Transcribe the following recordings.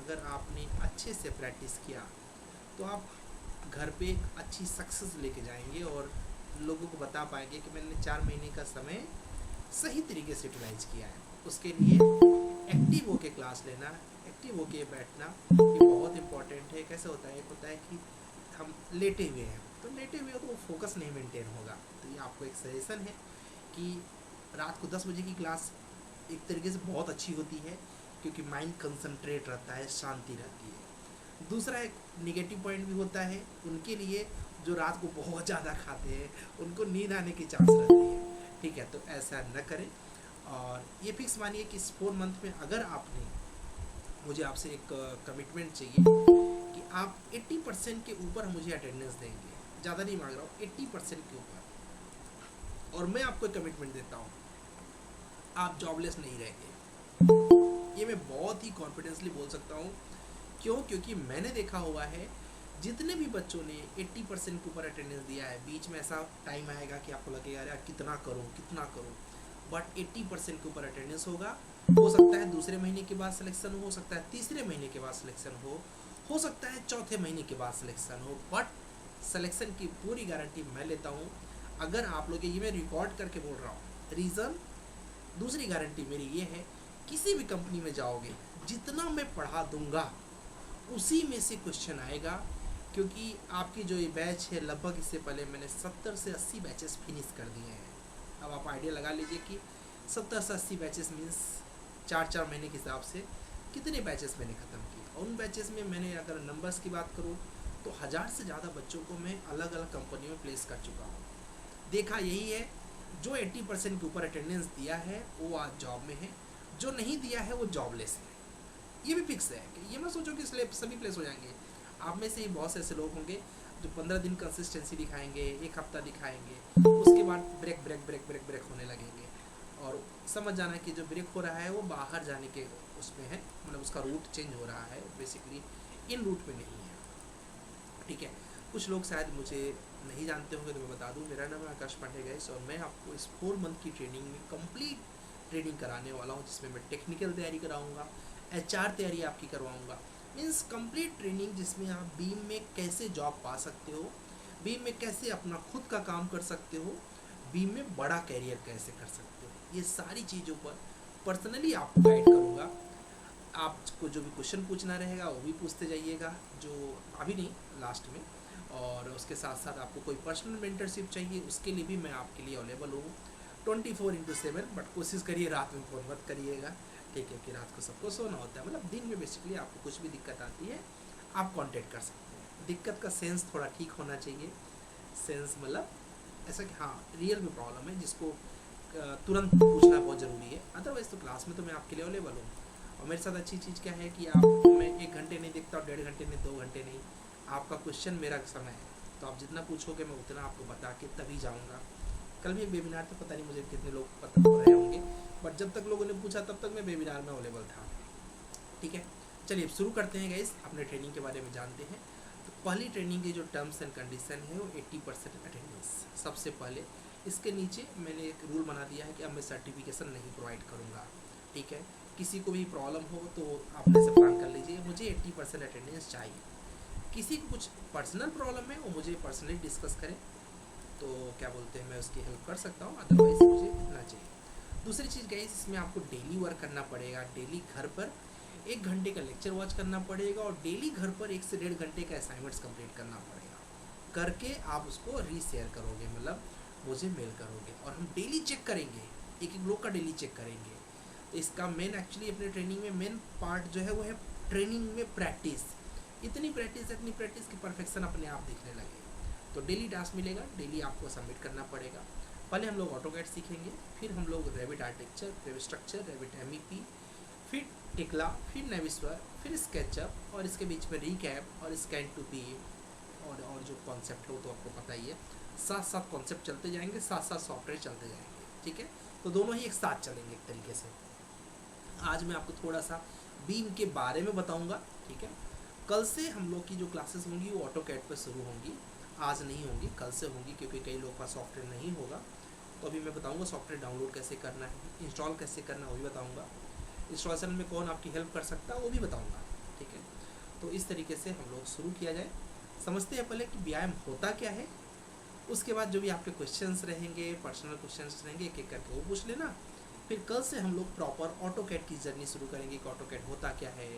अगर आपने अच्छे से प्रैक्टिस किया तो आप घर पे एक अच्छी सक्सेस लेके जाएंगे और लोगों को बता पाएंगे कि मैंने 4 महीने का समय सही तरीके से यूटिलाइज किया है। उसके लिए एक्टिव होके क्लास लेना, एक्टिव होके बैठना ये बहुत इंपॉर्टेंट है। कैसे होता है, एक होता है कि हम लेटे हुए हैं, तो लेटे हुए हो तो वो फोकस नहीं मेंटेन होगा। तो ये आपको एक सजेशन है कि रात को 10 बजे की क्लास एक तरीके से बहुत अच्छी होती है, क्योंकि माइंड कंसंट्रेट रहता है, शांति रहती है। दूसरा एक निगेटिव पॉइंट भी होता है उनके लिए जो रात को बहुत ज़्यादा खाते हैं, उनको नींद आने की चांस रहती है। ठीक है, तो ऐसा न करें। और ये फिक्स मानिए कि इस 4 मंथ में अगर आपने, मुझे आपसे एक कमिटमेंट चाहिए कि आप 80% के ऊपर मुझे अटेंडेंस देंगे। ज़्यादा नहीं मांग रहा हूँ, 80% के ऊपर। और मैं आपको कमिटमेंट देता हूँ, आप जॉबलेस नहीं रहेंगे। ये मैं बहुत ही कॉन्फिडेंसली बोल सकता हूँ। क्यों? क्योंकि मैंने देखा हुआ है जितने भी बच्चों ने 80% के ऊपर अटेंडेंस दिया है, बीच में ऐसा टाइम आएगा कि आपको लगेगा यार कितना करूँ कितना करूँ, बट 80% के ऊपर अटेंडेंस होगा। हो सकता है दूसरे महीने के बाद सिलेक्शन हो सकता है तीसरे महीने के बाद सिलेक्शन हो सकता है चौथे महीने के बाद सिलेक्शन हो, बट सिलेक्शन की पूरी गारंटी मैं लेता हूँ। अगर आप लोग, ये मैं रिकॉर्ड करके बोल रहा हूँ, रीज़न, दूसरी गारंटी मेरी ये है, किसी भी कंपनी में जाओगे जितना मैं पढ़ा दूंगा उसी में से क्वेश्चन आएगा। क्योंकि आपकी जो ये बैच है, लगभग इससे पहले मैंने 70 से 80 बैचेस फिनिश कर दिए हैं। अब आप आइडिया लगा लीजिए कि 70 से 80 बैचेस मीन्स 4-4 महीने के हिसाब से कितने बैचेस मैंने ख़त्म किए। और उन बैचेस में मैंने अगर नंबर्स की बात करूँ तो 1000 से ज़्यादा बच्चों को मैं अलग अलग कंपनियों में प्लेस कर चुका हूँ। देखा यही है, जो 80% के ऊपर अटेंडेंस दिया है वो आज जॉब में है, जो नहीं दिया है वो जॉबलेस है। ये भी फिक्स है कि ये मत सोचो कि सभी प्लेस हो जाएंगे। आप में से ही बहुत से ऐसे लोग होंगे जो 15 दिन कंसिस्टेंसी दिखाएंगे, एक हफ्ता दिखाएंगे, उसके बाद break break break break break होने लगेंगे। और समझ जाना कि जो ब्रेक हो रहा है वो बाहर जाने के उसमें है, मतलब उसका रूट चेंज हो रहा है, बेसिकली इन रूट में नहीं है। ठीक है, कुछ लोग शायद मुझे नहीं जानते होंगे तो मैं बता दूं, मेरा नाम है आकाश पांडे गाइस, और मैं आपको इस 4 मंथ की ट्रेनिंग में कंप्लीट ट्रेनिंग कराने वाला हूं, जिसमें मैं टेक्निकल तैयारी कराऊंगा, HR तैयारी आपकी करवाऊंगा। मीन्स कंप्लीट ट्रेनिंग जिसमें आप बीम में कैसे जॉब पा सकते हो, बीम में कैसे अपना खुद का काम कर सकते हो, बीम में बड़ा कैरियर कैसे कर सकते हो, ये सारी चीज़ों पर पर्सनली आपको गाइड करूँगा। आपको जो भी क्वेश्चन पूछना रहेगा वो भी पूछते जाइएगा, जो अभी नहीं, लास्ट में। और उसके साथ साथ आपको कोई पर्सनल मेंटरशिप चाहिए उसके लिए भी मैं आपके लिए अवेलेबल हूँ 24/7। बट कोशिश करिए रात में फ़ोन मत करिएगा, ठीक है, कि रात को सबको सोना होता है। मतलब दिन में बेसिकली आपको कुछ भी दिक्कत आती है आप कांटेक्ट कर सकते हैं। दिक्कत का सेंस थोड़ा ठीक होना चाहिए, सेंस मतलब ऐसा कि हाँ रियल में प्रॉब्लम है जिसको तुरंत पूछना बहुत ज़रूरी है। अदरवाइज़ तो क्लास में तो मैं आपके लिए अवेलेबल हूँ। और मेरे साथ अच्छी चीज़ क्या है कि आप, मैं 1 घंटे नहीं देखता हूँ, 1.5 घंटे नहीं, 2 घंटे नहीं, आपका क्वेश्चन मेरा समय है। तो आप जितना पूछोगे मैं उतना आपको बता के तभी जाऊँगा। कल भी एक वेबिनार था, पता नहीं मुझे कितने लोग पता हो रहे होंगे, बट जब तक लोगों ने पूछा तब तक मैं वेबिनार में अवेलेबल था। ठीक है, चलिए शुरू करते हैं गाइस, अपने ट्रेनिंग के बारे में जानते हैं। तो पहली ट्रेनिंग की जो टर्म्स एंड कंडीशन है वो 80% अटेंडेंस सबसे पहले। इसके नीचे मैंने एक रूल बना दिया है कि अब मैं सर्टिफिकेशन नहीं प्रोवाइड करूँगा। ठीक है, किसी को भी प्रॉब्लम हो तो आप मेरे से प्लान कर लीजिए, मुझे 80% अटेंडेंस चाहिए। किसी को कुछ पर्सनल प्रॉब्लम है वो मुझे पर्सनली डिस्कस करें, तो क्या बोलते हैं मैं उसकी हेल्प कर सकता हूँ, अदरवाइज मुझे इतना चाहिए। दूसरी चीज़ गाइस, इसमें आपको डेली वर्क करना पड़ेगा, डेली घर पर 1 घंटे का लेक्चर वॉच करना पड़ेगा, और डेली घर पर 1 से 1.5 घंटे का असाइनमेंट्स कंप्लीट करना पड़ेगा। करके आप उसको रीशेयर करोगे, मतलब मुझे मेल करोगे, और हम डेली चेक करेंगे, एक एक ब्लॉक का डेली चेक करेंगे। तो इसका मेन एक्चुअली अपने ट्रेनिंग में मेन पार्ट जो है वो है ट्रेनिंग में प्रैक्टिस। इतनी प्रैक्टिस की परफेक्शन अपने आप दिखने लगे। तो डेली टास्क मिलेगा, डेली आपको सबमिट करना पड़ेगा। पहले हम लोग ऑटोकैड सीखेंगे, फिर हम लोग Revit architecture, Revit structure, Revit MEP, फिर टिकला, फिर नेविस्वर, फिर स्केचअप, और इसके बीच में रीकैप और स्कैन टू पी, और जो कॉन्सेप्ट हो तो आपको पता ही है। साथ साथ कॉन्सेप्ट चलते जाएंगे, साथ साथ सॉफ्टवेयर चलते जाएंगे। ठीक है, तो दोनों ही एक साथ चलेंगे एक तरीके से। आज मैं आपको थोड़ा सा बीम के बारे में बताऊंगा। ठीक है, कल से हम लोग की जो क्लासेस होंगी वो ऑटोकैड पर शुरू होंगी, आज नहीं होंगी, कल से होंगी, क्योंकि कई लोगों का सॉफ्टवेयर नहीं होगा। तो अभी मैं बताऊंगा सॉफ्टवेयर डाउनलोड कैसे करना है, इंस्टॉल कैसे करना है वो भी बताऊंगा, इंस्टॉलेशन में कौन आपकी हेल्प कर सकता है वो भी बताऊंगा। ठीक है। तो इस तरीके से हम लोग शुरू किया जाए। समझते हैं पहले कि व्यायाम होता क्या है, उसके बाद जो भी आपके क्वेश्चंस रहेंगे, पर्सनल क्वेश्चंस रहेंगे, एक एक करके वो पूछ लेना। फिर कल से हम लोग प्रॉपर ऑटोकैड की जर्नी शुरू करेंगे कि ऑटोकैड होता क्या है,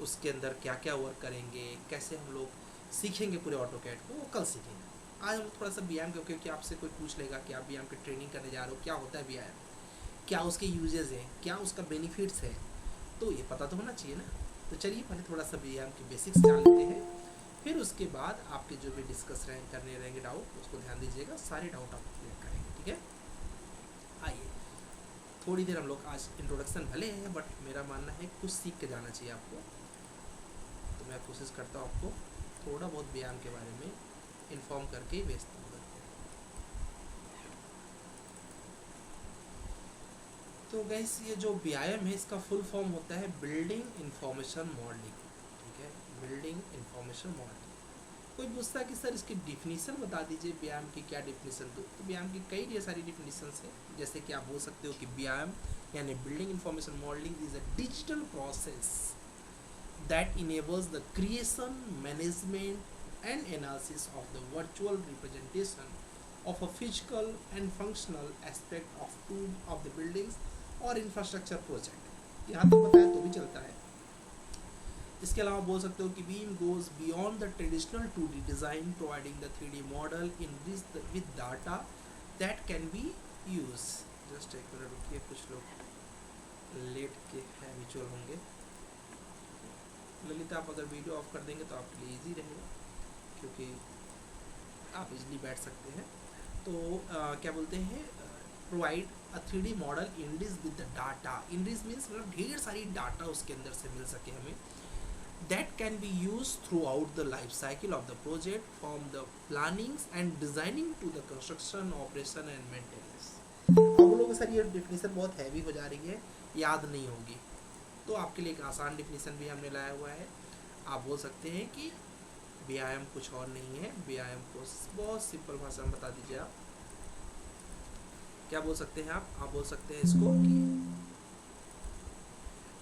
उसके अंदर क्या क्या वर्क करेंगे, कैसे हम लोग सीखेंगे पूरे ऑटोकैड को, वो कल सीखेंगे। आज हम लोग थोड़ा सा व्यायाम के, क्योंकि आपसे कोई पूछ लेगा कि आप व्यायाम की ट्रेनिंग करने जा रहे हो, क्या होता है व्यायाम, क्या उसके यूजेस हैं, क्या उसका बेनिफिट्स है, तो ये पता तो होना चाहिए ना। तो चलिए पहले थोड़ा सा व्यायाम के बेसिक्स जान लेते हैं, फिर उसके बाद आपके जो भी डिस्कस करने रहेंगे डाउट, उसको ध्यान दीजिएगा, सारे डाउट आप क्लियर करेंगे, ठीक है। आइए थोड़ी देर हम लोग आज इंट्रोडक्शन भले हैं, बट मेरा मानना है कुछ सीख के जाना चाहिए आपको, तो मैं कोशिश करता हूँ आपको थोड़ा बहुत व्यायाम के बारे में इन्फॉर्म करके ही भेजता हूँ। तो गैस ये जो व्यायाम है इसका फुल फॉर्म होता है बिल्डिंग इंफॉर्मेशन मॉडलिंग, ठीक है, बिल्डिंग इंफॉर्मेशन मॉडलिंग। कोई पूछता है कि सर इसकी डिफिनीशन बता दीजिए, व्यायाम की क्या डिफिनीशन दो, तो व्यायाम की कई ढेर सारी डिफिनीशन है। जैसे कि आप बोल सकते हो कि व्यायाम यानी building information modelling is a digital process that enables the creation, management and analysis of the virtual representation of a physical and functional aspect of two of the buildings और इंफ्रास्ट्रक्चर प्रोजेक्ट। यहाँ तक बताया तो भी चलता है। इसके अलावा बोल सकते हो कि beam goes beyond the traditional 2D design, providing the 3D model in with data that can be use. Just एक मिनट रुकिए, कुछ लोग लेट के हैबिचुअल होंगे। ललिता आप अगर वीडियो ऑफ कर देंगे तो आपके लिए ईजी रहेगा, क्योंकि आप इजली बैठ सकते हैं। तो क्या बोलते हैं, provide a 3D model Indus with the data. Indus means मतलब ढेर सारी डाटा उसके अंदर से मिल सके हमें, that can be use throughout the life cycle of the project from the plannings and designing to the construction, operation and maintenance. अब लोगों सर ये डिफिनीशन बहुत हैवी हो जा रही है, याद नहीं होगी, तो आपके लिए एक आसान डिफिनीशन भी हमने लाया हुआ है। आप बोल सकते हैं कि व्यायाम कुछ और नहीं है, व्यायाम को बहुत सिंपल भाषा में बता दीजिए। आप क्या बोल सकते हैं, आप बोल सकते हैं इसको कि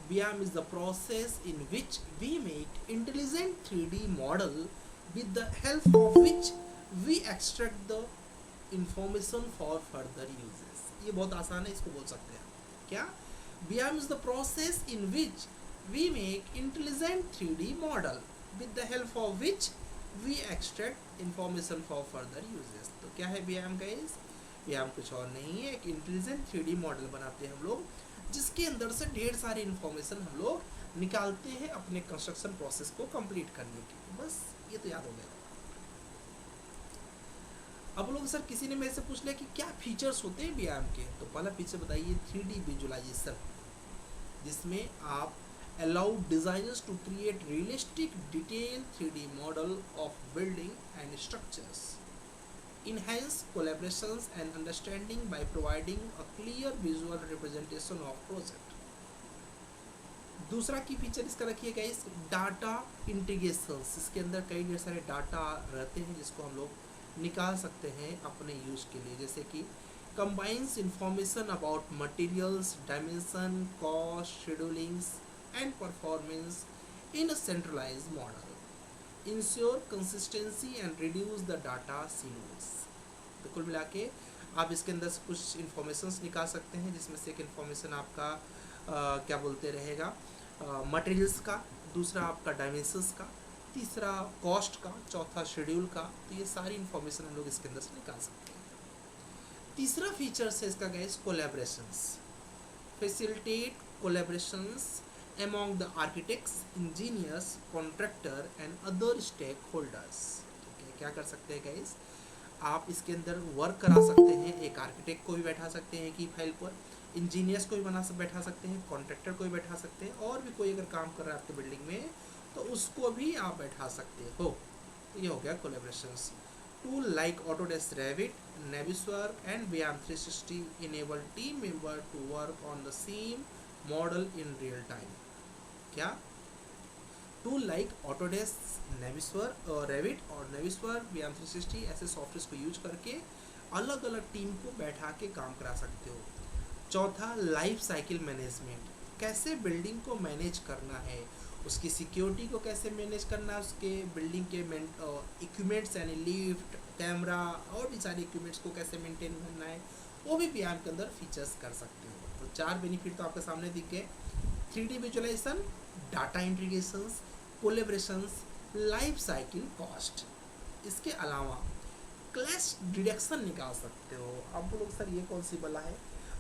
व्यायाम is the process in which we make intelligent 3D model with the help of which we extract the information for further uses. ये बहुत आसान है, इसको बोल सकते हैं क्या, व्यायाम is the process in which we make intelligent 3D model with the help of which we extract information for further uses। तो क्या है व्यायाम गाइस, व्यायाम कुछ और नहीं है, एक इंटेलिजेंट 3D मॉडल बनाते हैं हम लोग, जिसके अंदर से ढेर सारी इंफॉर्मेशन हम लोग निकालते हैं अपने कंस्ट्रक्शन प्रोसेस को कंप्लीट करने की। बस ये तो याद हो गया। अब लोग सर किसी ने मेरे से पूछ लिया कि क्या फीचर्स होते हैं व्यायाम के, तो पहला फीचर बताइए 3D विजुअलाइजेशन, जिसमें आप allow designers to create realistic detailed 3D model of building and structures, enhance collaborations and understanding by providing a clear visual representation of project। दूसरा की फीचर इसका रखिएगा इस डाटा इंटीग्रेशंस, इसके अंदर कई ढेर सारे डाटा रहते हैं जिसको हम लोग निकाल सकते हैं अपने यूज के लिए, जैसे कि combines information about materials, dimension, cost, schedulings and performance in a centralized model, ensure consistency and reduce the data silos। तो कुल मिला के आप इसके अंदर से कुछ इन्फॉर्मेशंस निकाल सकते हैं, जिसमें से एक इन्फॉर्मेशन आपका क्या बोलते रहेगा मटेरियल्स का, दूसरा आपका डायमेंशंस का, तीसरा कॉस्ट का, चौथा शेड्यूल का। तो ये सारी इन्फॉर्मेशन हम लोग इसके अंदर से निकाल सकते हैं। तीसरा फीचर है इसका guys collaborations, facilitate collaborations among the architects, engineers, contractor and other stakeholders। ठीक है, क्या कर सकते हैं गाइस, आप इसके अंदर वर्क करा सकते हैं, एक आर्किटेक्ट को भी बैठा सकते हैं कि फाइल पर, इंजीनियर्स को भी बैठा सकते हैं, कॉन्ट्रैक्टर को भी बैठा सकते हैं, और भी कोई अगर काम कर रहा है आपके बिल्डिंग में तो उसको भी आप बैठा सकते हो। तो ये हो गया collaborations. Tool like Autodesk, Revit, Navisworks and व्यायाम 360 enable team member to work on the same model in real time। क्या, टूल लाइक ऑटोडेस्क, नेविसवर्क, रेविट और नेविसवर्क, व्यायाम 360 ऐसे सॉफ्टवेयर को यूज करके अलग अलग टीम को बैठा के काम करा सकते हो। चौथा लाइफ साइकिल मैनेजमेंट, कैसे बिल्डिंग को मैनेज करना है, उसकी सिक्योरिटी को कैसे मैनेज करना, उसके बिल्डिंग के इक्विपमेंट्स यानी लिफ्ट, कैमरा और भी सारे इक्विपमेंट्स को कैसे मेंटेन करना है, वो भी व्यायाम के अंदर फीचर्स कर सकते हो। तो 4 बेनिफिट तो आपके सामने दिख गए। 3D visualisation, data integrations, collaborations, life cycle cost. इसके अलावा क्लैश डिडक्शन निकाल सकते हो। अब वो लोग सर ये कौन सी बला है,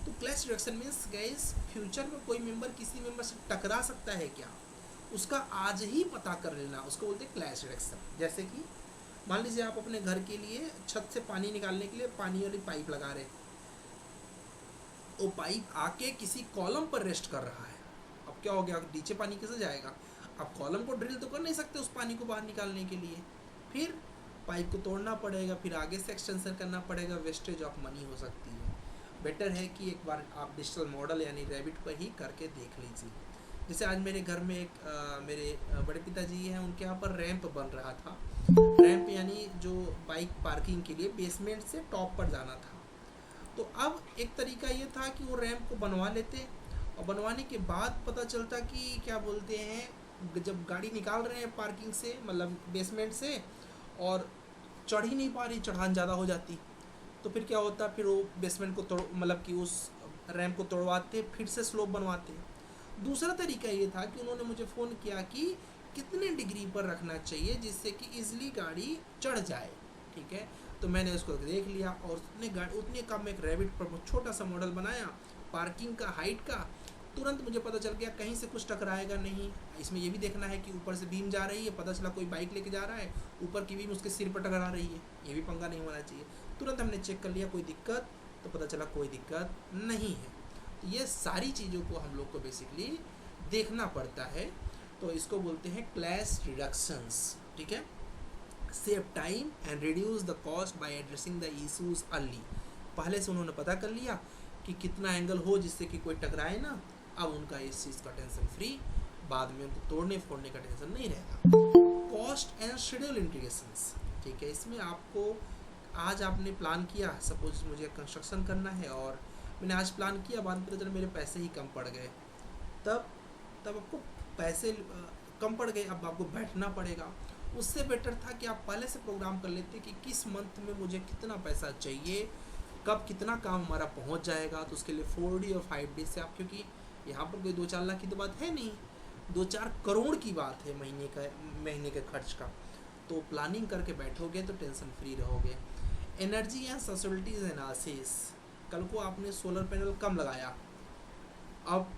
तो clash deduction means guys future में कोई मेंबर किसी मेंबर से टकरा सकता है क्या, उसका आज ही पता कर लेना, उसको बोलते हैं क्लैश डिडक्शन। जैसे कि मान लीजिए आप अपने घर के लिए छत से पानी निकालने के लिए पानी वाली पाइप लगा रहे, वो पाइप आके किसी कॉलम पर रेस्ट कर रहा है, अब क्या हो गया, नीचे पानी कैसे जाएगा, आप कॉलम को ड्रिल तो कर नहीं सकते उस पानी को बाहर निकालने के लिए, फिर पाइप को तोड़ना पड़ेगा, फिर आगे से एक्सटेंशन करना पड़ेगा, वेस्टेज ऑफ मनी हो सकती है। बेटर है कि एक बार आप डिजिटल मॉडल यानी रैबिट पर ही करके देख लीजिए। जैसे आज मेरे घर में मेरे बड़े पिताजी हैं, उनके यहाँ पर रैंप बन रहा था। रैंप यानी जो बाइक पार्किंग के लिए बेसमेंट से टॉप पर जाना था। तो अब एक तरीका ये था कि वो रैंप को बनवा लेते, और बनवाने के बाद पता चलता कि क्या बोलते हैं, जब गाड़ी निकाल रहे हैं पार्किंग से मतलब बेसमेंट से, और चढ़ ही नहीं पा रही, चढ़ान ज़्यादा हो जाती, तो फिर क्या होता, फिर वो बेसमेंट को तोड़ मतलब कि उस रैंप को तोड़वाते, फिर से स्लोप बनवाते। दूसरा तरीका ये था कि उन्होंने मुझे फ़ोन किया कि कितने डिग्री पर रखना चाहिए जिससे कि ईजिली गाड़ी चढ़ जाए, ठीक है। तो मैंने उसको देख लिया और उतने कम में एक रैबिट पर छोटा सा मॉडल बनाया पार्किंग का, हाइट का। तुरंत मुझे पता चल गया कहीं से कुछ टकराएगा नहीं। इसमें ये भी देखना है कि ऊपर से बीम जा रही है, पता चला कोई बाइक लेके जा रहा है, ऊपर की बीम उसके सिर पर टकरा रही है, ये भी पंगा नहीं होना चाहिए। तुरंत हमने चेक कर लिया कोई दिक्कत, तो पता चला कोई दिक्कत नहीं है। तो ये सारी चीज़ों को हम लोग को बेसिकली देखना पड़ता है, तो इसको बोलते हैं क्लैश रिडक्शंस, ठीक है। Save time and reduce the cost by addressing the issues early. पहले से उन्होंने पता कर लिया कि कितना एंगल हो जिससे कि कोई टकराए ना, अब उनका इस चीज़ का टेंशन फ्री, बाद में उनको तोड़ने फोड़ने का टेंशन नहीं रहेगा। कॉस्ट एंड शेड्यूल इंटीग्रेशंस, ठीक है। इसमें आपको आज आपने प्लान किया, सपोज मुझे कंस्ट्रक्शन करना है और मैंने आज प्लान किया, बाद में पता चला मेरे पैसे ही कम पड़ गए, तब आपको पैसे कम पड़ गए, अब आपको बैठना पड़ेगा। उससे बेटर था कि आप पहले से प्रोग्राम कर लेते कि किस मंथ में मुझे कितना पैसा चाहिए, कब कितना काम हमारा पहुंच जाएगा, तो उसके लिए 4D और 5D से आप, क्योंकि यहाँ पर कोई 2-4 लाख की तो बात है नहीं, 2-4 करोड़ की बात है महीने के खर्च का। तो प्लानिंग करके बैठोगे तो टेंशन फ्री रहोगे। एनर्जी एंड सस्टेनेबिलिटी एनालिसिस, कल को आपने सोलर पैनल कम लगाया, अब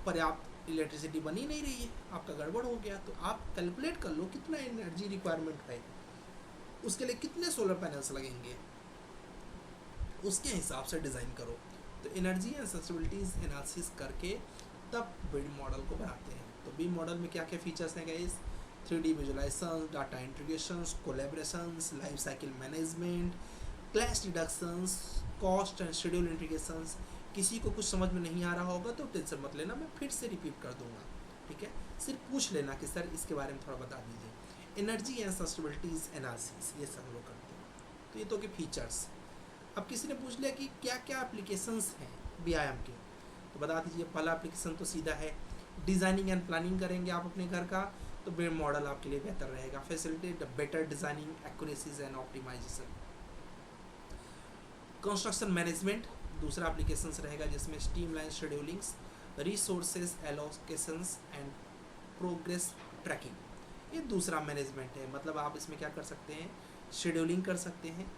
पर्याप्त इलेक्ट्रिसिटी बनी नहीं रही है, आपका गड़बड़ हो गया, तो आप कैलकुलेट कर लो कितना एनर्जी रिक्वायरमेंट है, उसके लिए कितने सोलर पैनल्स लगेंगे, उसके हिसाब से डिज़ाइन करो। तो एनर्जी एंड सस्टेनेबिलिटी एनालिसिस करके तब बिल्ड मॉडल को बनाते हैं। तो बिल्ड मॉडल में क्या क्या फीचर्स हैं guys, 3D visualisation, data integrations, collaborations, life cycle management, clash reductions, cost and schedule integrations. किसी को कुछ समझ में नहीं आ रहा होगा तो टेंशन मत लेना, मैं फिर से रिपीट कर दूंगा, ठीक है। सिर्फ पूछ लेना कि सर इसके बारे में थोड़ा बता दीजिए। एनर्जी एंड सस्टेनेबिलिटीज एनालिसिस, ये सब लोग करते हैं। तो ये तो कि फीचर्स। अब किसी ने पूछ लिया कि क्या क्या एप्लीकेशंस हैं व्यायाम के, तो बता दीजिए। पहला एप्लीकेशन तो सीधा है, डिज़ाइनिंग एंड प्लानिंग करेंगे आप अपने घर का, तो बिल्ड मॉडल आपके लिए बेहतर रहेगा। Facilitate better designing, accuracies and optimization. Construction management दूसरा एप्लीकेशन रहेगा, जिसमें streamline schedulings, resources allocations and progress tracking, ये दूसरा मैनेजमेंट है। मतलब आप इसमें क्या कर सकते हैं, शेड्यूलिंग कर सकते हैं,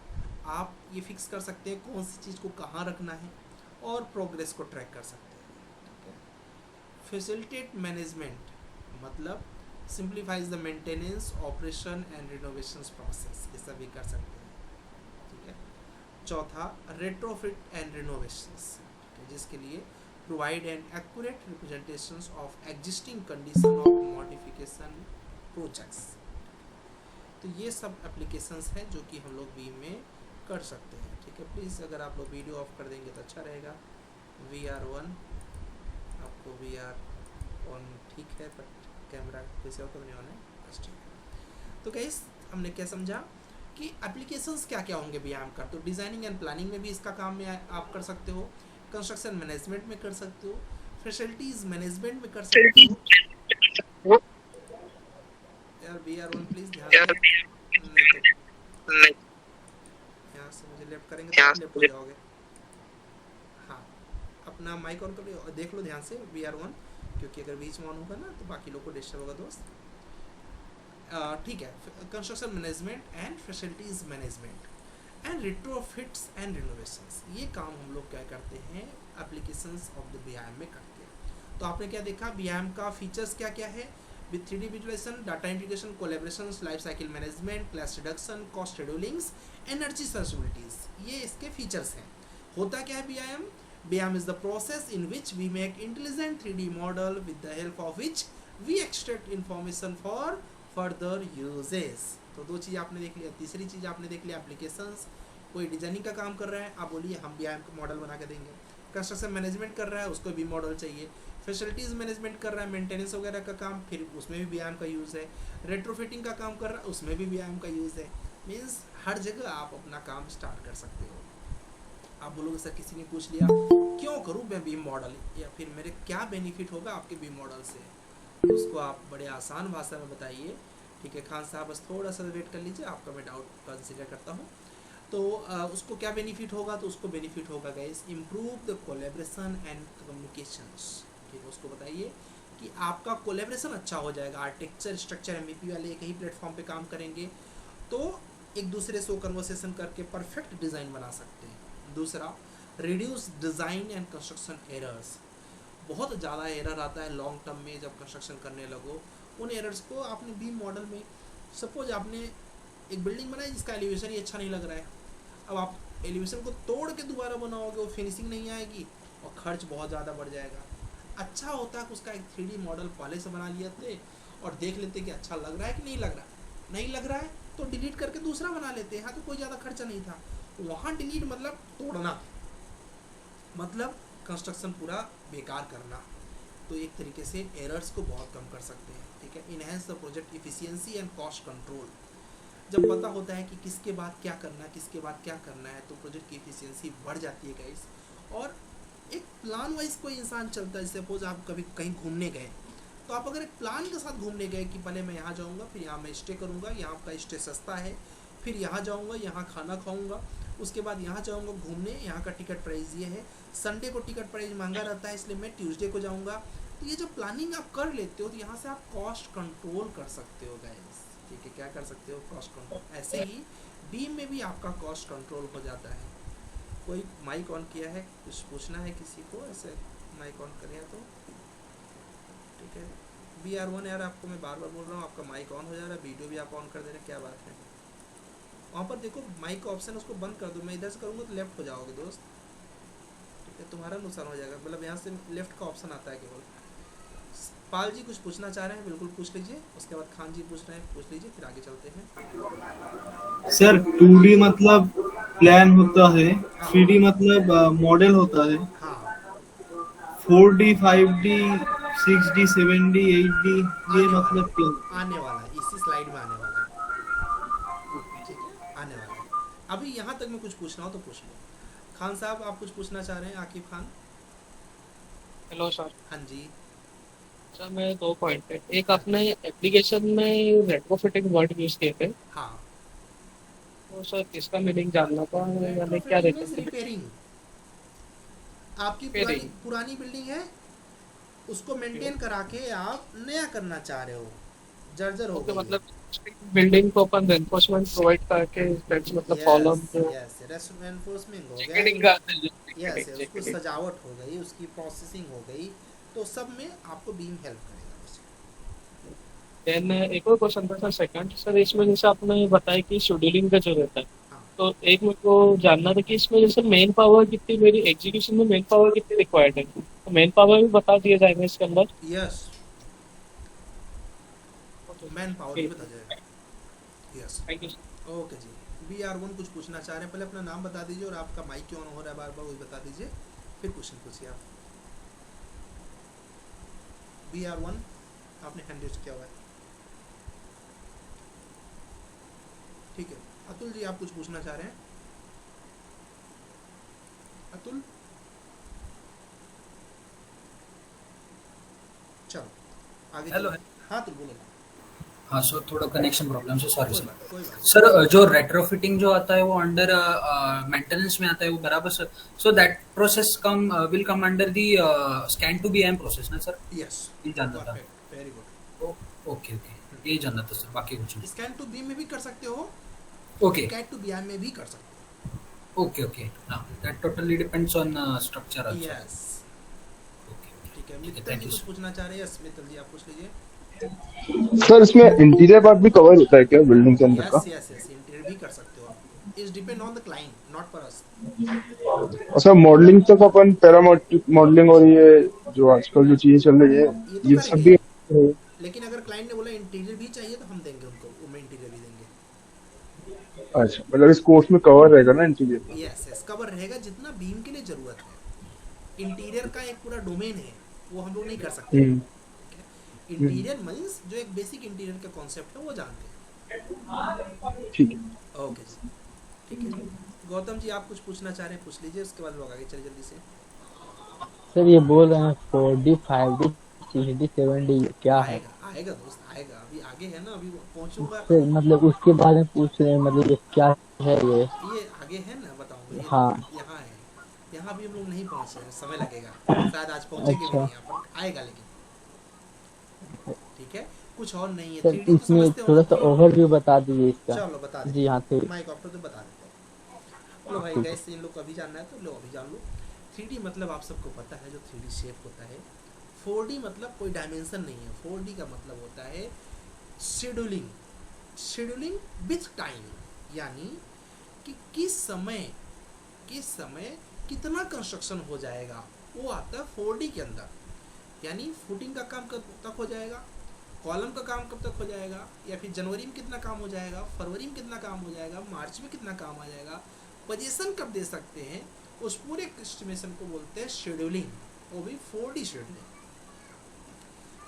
आप ये फिक्स कर सकते हैं कौन सी चीज़ को कहाँ रखना है, और प्रोग्रेस को ट्रैक कर सकते हैं, ठीक है। फैसिलिटेट मैनेजमेंट मतलब simplifies the maintenance, operation and renovations process, ये सब भी कर सकते हैं, ठीक है। चौथा रेट्रोफिट एंड रिनोवेशंस, ठीक है, जिसके लिए provide an accurate representations of existing condition of modification projects. तो ये सब एप्लीकेशंस हैं जो कि हम लोग बीम में कर सकते हैं, ठीक है। प्लीज़ अगर आप लोग वीडियो ऑफ कर देंगे तो अच्छा रहेगा। VR1 आपको VR1 ठीक है, बट कैमरा कैसे और नहीं होना है, बस ठीक है। तो गाइस हमने क्या समझा कि एप्लीकेशंस क्या क्या होंगे व्यायाम का। तो डिज़ाइनिंग एंड प्लानिंग में भी इसका काम में आप कर सकते हो, कंस्ट्रक्शन मैनेजमेंट में कर सकते हो, फैसिलिटीज़ मैनेजमेंट में कर सकते हो, यार BR1 प्लीज ध्यान से, नहीं तो यहाँ से मुझे लेफ्ट करेंगे तो आप लेफ्ट हो जाओगे। हाँ, अपना माइक ऑन कर लो और देख लो ध्यान से BR1, क्योंकि अगर बीच में ऑन होगा ना तो बाकी लोग को डिस्टर्ब होगा दोस्त। ठीक है, construction management and facilities management and retrofits and renovations, ये काम हम लोग क्या करते हैं एप्लीकेशंस ऑफ द BIM में करते हैं। तो आपने क्या देखा, BIM का फीचर्स क्या क्या है, with 3D visualisation, data integration, collaboration, life cycle management, class reduction, cost schedulings, energy servilities, ये इसके फीचर्स हैं। होता क्या है BIM? BIM is the process in which we make intelligent 3D model with the help of which we extract information for further uses। तो दो चीज़ आपने देख लिया। तीसरी चीज़ आपने देख लिया एप्लीकेशंस, कोई डिजाइनिंग का काम कर रहा है, आप बोलिए हम BIM का मॉडल बना के देंगे। कंस्ट्रक्शन मैनेजमेंट कर रहा है, उसको भी मॉडल चाहिए। फैसिलिटीज़ मैनेजमेंट कर रहा है, मेंटेनेंस वगैरह का काम, फिर उसमें भी BIM का यूज़ है। रेट्रोफिटिंग का काम कर रहा है, उसमें भी BIM का यूज़ है। मीन्स हर जगह आप अपना काम स्टार्ट कर सकते हो। आप बोलोगे सर किसी ने पूछ लिया क्यों करूँ मैं बीम मॉडल, या फिर मेरे क्या बेनिफिट होगा आपके बीम मॉडल से, उसको आप बड़े आसान भाषा में बताइए। ठीक है खान साहब, बस थोड़ा सा वेट कर लीजिए, आपका मैं डाउट कंसिडर करता हूँ। तो उसको क्या बेनिफिट होगा, तो उसको बेनिफिट होगा guys improve the collaboration and communications. ठीक है, उसको बताइए कि आपका कोलेब्रेशन अच्छा हो जाएगा। आर्किटेक्चर स्ट्रक्चर MVP वाले एक ही प्लेटफॉर्म पे काम करेंगे तो एक दूसरे से कन्वर्सेशन करके परफेक्ट डिज़ाइन बना सकते हैं। दूसरा, reduce design and construction errors. बहुत ज़्यादा एरर आता है लॉन्ग टर्म में जब कंस्ट्रक्शन करने लगो, उन एरर्स को आपने बीम मॉडल में, सपोज आपने एक बिल्डिंग बनाई जिसका एलिवेशन ही अच्छा नहीं लग रहा है, अब आप एलिवेशन को तोड़ के दोबारा बनाओगे, वो फिनिशिंग नहीं आएगी और खर्च बहुत ज़्यादा बढ़ जाएगा। अच्छा होता है कि उसका एक 3D मॉडल पहले से बना लिया थे और देख लेते कि अच्छा लग रहा है कि नहीं लग रहा है। नहीं लग रहा है तो डिलीट करके दूसरा बना लेते हैं, हाँ तो कोई ज़्यादा खर्चा नहीं था। वहाँ डिलीट मतलब तोड़ना, मतलब कंस्ट्रक्शन पूरा बेकार करना। तो एक तरीके से एरर्स को बहुत कम कर सकते हैं। ठीक है, enhance the project efficiency and cost control. जब पता होता है कि किसके बाद क्या करना है, किसके बाद क्या करना है, तो प्रोजेक्ट की इफिशियंसी बढ़ जाती है गाइस। और एक प्लान वाइज कोई इंसान चलता है। सपोज आप कभी कहीं घूमने गए, तो आप अगर एक प्लान के साथ घूमने गए कि पहले मैं यहाँ जाऊँगा, फिर यहाँ मैं स्टे करूँगा, यहाँ का स्टे सस्ता है, फिर यहाँ जाऊँगा, यहाँ खाना खाऊँगा, उसके बाद यहाँ जाऊँगा घूमने, यहाँ का टिकट प्राइस ये है, संडे को टिकट प्राइस महंगा रहता है इसलिए मैं ट्यूसडे को जाऊँगा। तो ये जब प्लानिंग आप कर लेते हो तो यहाँ से आप कॉस्ट कंट्रोल कर सकते हो गाइस। ठीक है, क्या कर सकते हो, कॉस्ट कंट्रोल। ऐसे ही बीम में भी आपका कॉस्ट कंट्रोल हो जाता है। कोई माइक ऑन किया है, कुछ पूछना है किसी को, ऐसे माइक ऑन करें तो ठीक है। BR1 यार आपको मैं बार बार बोल रहा हूँ, आपका माइक ऑन हो जा रहा है, वीडियो भी आप ऑन कर दे रहे हैं, क्या बात है। वहाँ पर देखो माइक का ऑप्शन, उसको बंद कर दो। मैं इधर से करूँगा तो लेफ्ट हो जाओगे दोस्त। ठीक है, तुम्हारा नुकसान हो जाएगा, मतलब यहाँ से लेफ्ट का ऑप्शन आता है केवल। पाल जी कुछ पूछना चाह रहे हैं, बिल्कुल पूछ लीजिए। उसके बाद खान जी पूछ रहे हैं, पूछ लीजिए, फिर आगे चलते हैं। सर 2D मतलब प्लान होता है, हाँ 3D मतलब मॉडल होता है, हाँ, 4D 5D 6D 7D 8D ये आने वाला मतलब है, क्या? आने वाला है, इसी स्लाइड में आने वाला है। ठीक है, आने वाला है। अभी यहाँ तक मैं कुछ पूछना हो तो पूछ लो। खान साहब आप कुछ पूछना चाह रहे हैं, आकिब खान। Hello sir. हाँ जी। सर मेरे दो पॉइंट है। एक आपने एप्लीकेशन में रेट्रोफिटिंग वर्ड यूज किए थे, हाँ, तो सर इसका मीनिंग जानना था, यानी क्या रेट्रोफिटिंग मीन्स देते हैं। रिपेयरिंग। आपकी पुरानी रिपेयरिंग। पुरानी बिल्डिंग है, उसको मेंटेन करा के आप नया करना चाह रहे हो, जर्जर हो ओके, गई है। मतलब बिल्डिंग को अपन रेनफोर्समेंट प्रोवाइड करके दैट्स मतलब यस, कॉलम जो यस, रेनफोर्समेंट हो गया, जैकेटिंग का यस, जैकेटिंग उसको जैकेटिंग। सजावट हो गई, उसकी प्रोसेसिंग हो गई, तो सब में आपको बीम हेल्प करेगा उसमें। देन एक और क्वेश्चन था सर, सेकंड सर, इसमें जैसे आपने बताया कि शेड्यूलिंग का जो रहता है, हाँ, तो एक मेरे को जानना था कि इसमें जैसे मेन पावर कितनी, मेरी एग्जीक्यूशन में मेन पावर कितनी रिक्वायर्ड है, तो मेन पावर भी बता दिया जाएगा इसके अंदर। यस, ओके मैन पावर भी ठीक बता है, जाएगा। Yes, thank you. ओके जी। BR1 कुछ पूछना चाह रहे हैं, पहले अपना नाम बता दीजिए और आपका माइक क्यों ऑन हो रहा है बार बार, वही बता दीजिए, फिर क्वेश्चन पूछिए आप। BR1 आपने हैंड रेज किया हुआ है, ठीक है। अतुल जी आप कुछ पूछना चाह रहे हैं, अतुल, चलो आगे हेलो। चलिए। हाँ तो बोलो ना। हाँ, सो थोड़ा कनेक्शन प्रॉब्लम से सॉरी कोई सर। बात नहीं, कोई बात सर जो रेट्रोफिटिंग जो आता है वो अंडर मेंटेनेंस में आता है वो बराबर sir. So that process come will come under the scan to BM process ना सर? नहीं। यस, ये जानना था। Perfect, very good. Okay okay, यही जानना था सर, बाकी कुछ नहीं। स्कैन टू बी में भी कर सकते हो, ओके कैट टू बी में भी कर सकते ओके ओके, हाँ that totally depends on structure हो। आल्सो। यस, ओके ठीक है। ठीक है, मित्तल थैंक जी यू कुछ सर। पूछना चाह रहे हैं? यस मित्तल जी आप पूछ लीजिए। सर इसमें इंटीरियर पार्ट भी कवर होता है क्या बिल्डिंग के अंदर का? यस यस यस, इंटीरियर भी कर सकते हो आप। Is depend on the client, not for us. और सर मॉडलिंग तक अपन पैरामेट्रिक मॉडलिंग और ये जो आजकल जो चीजें चल रही है ये तो ये सब करेंगे, भी। लेकिन अगर क्लाइंट ने बोला इंटीरियर भी चाहिए तो हम देंगे उनको, वो इंटीरियर भी देंगे। अच्छा, मतलब इस कोर्स में कवर रहेगा ना इंटीरियर? यस यस, कवर रहेगा जितना बीम के लिए जरूरत है। इंटीरियर का एक पूरा डोमेन है, वो हम लोग नहीं कर सकते। हम्म इंटीरियर मीन्स जो एक बेसिक इंटीरियर का कॉन्सेप्ट है वो जानते ठीक है। हैं। ओके जी, ठीक है जी। गौतम जी आप कुछ पूछना चाह रहे हैं पूछ लीजिए, उसके बाद लोग आगे चलिए जल्दी से। सर ये बोल रहे हैं 4D 5D 6D 7D क्या है? आएगा आएगा दोस्त, आएगा, अभी आगे है ना, अभी पहुंचूंगा। सर मतलब उसके बारे में पूछ रहे हैं, मतलब ये क्या है ये? ये आगे है ना, बताऊंगा। ये हाँ। देखो, यहाँ है, यहाँ भी हम लोग नहीं पहुंचे हैं, समय लगेगा, शायद आज पहुंचेंगे भी अच्छा नहीं यहाँ पर, आएगा लेकिन। ठीक है, कुछ और नहीं है। सर 3D तो इसमें समझते हो थोड़ा ना? सा ओवरव्यू बता दीजिए इसका। चलो बता जी देते हाँ हैं, तो माइक ऑफ तो बता देते हैं। लो भाई ठीक है। गैस, इन लोग को अभी जानना है तो लो अभी जान लो। 3D मतलब आप सबको पता है जो 3D शेप होता है। 4D मतलब कोई डायमेंशन नहीं है। 4D का मतलब होता है शेड्यूलिंग, शेड्यूलिंग विथ टाइम, यानी कि किस समय कितना कंस्ट्रक्शन हो जाएगा, वो आता है 4D के अंदर। यानी फुटिंग का काम कब तक हो जाएगा, कॉलम का काम कब तक हो जाएगा, या फिर जनवरी में कितना काम हो जाएगा, फरवरी में कितना काम हो जाएगा, मार्च में कितना काम आ जाएगा, पोजीशन कब दे सकते हैं, उस पूरे एस्टिमेशन को बोलते हैं शेड्यूलिंग, वो भी 4D शेड्यूलिंग।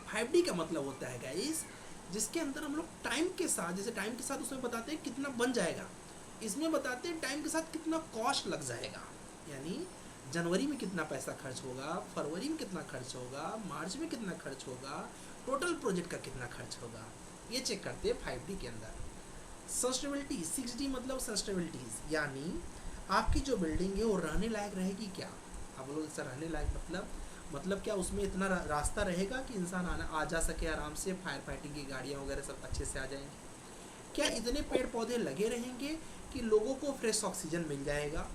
5D का मतलब होता है गाइस, जिसके अंदर हम लोग टाइम के साथ, जैसे टाइम के साथ उसमें बताते हैं कितना बन जाएगा, इसमें बताते हैं टाइम के साथ कितना कॉस्ट लग जाएगा। यानी जनवरी में कितना पैसा खर्च होगा, फरवरी में कितना खर्च होगा, मार्च में कितना खर्च होगा, टोटल प्रोजेक्ट का कितना खर्च होगा, ये चेक करते हैं 5D के अंदर। सस्टेनेबिलिटी 6D मतलब सस्टेनेबिलिटीज, यानी आपकी जो बिल्डिंग है वो रहने लायक रहेगी क्या। आप लोग सर रहने लायक मतलब क्या, उसमें इतना रास्ता रहेगा कि इंसान आ जा सके आराम से, फायर फाइटिंग की गाड़ियाँ वगैरह सब अच्छे से आ जाएंगी क्या, इतने पेड़ पौधे लगे रहेंगे कि लोगों को फ्रेश ऑक्सीजन मिल जाएगा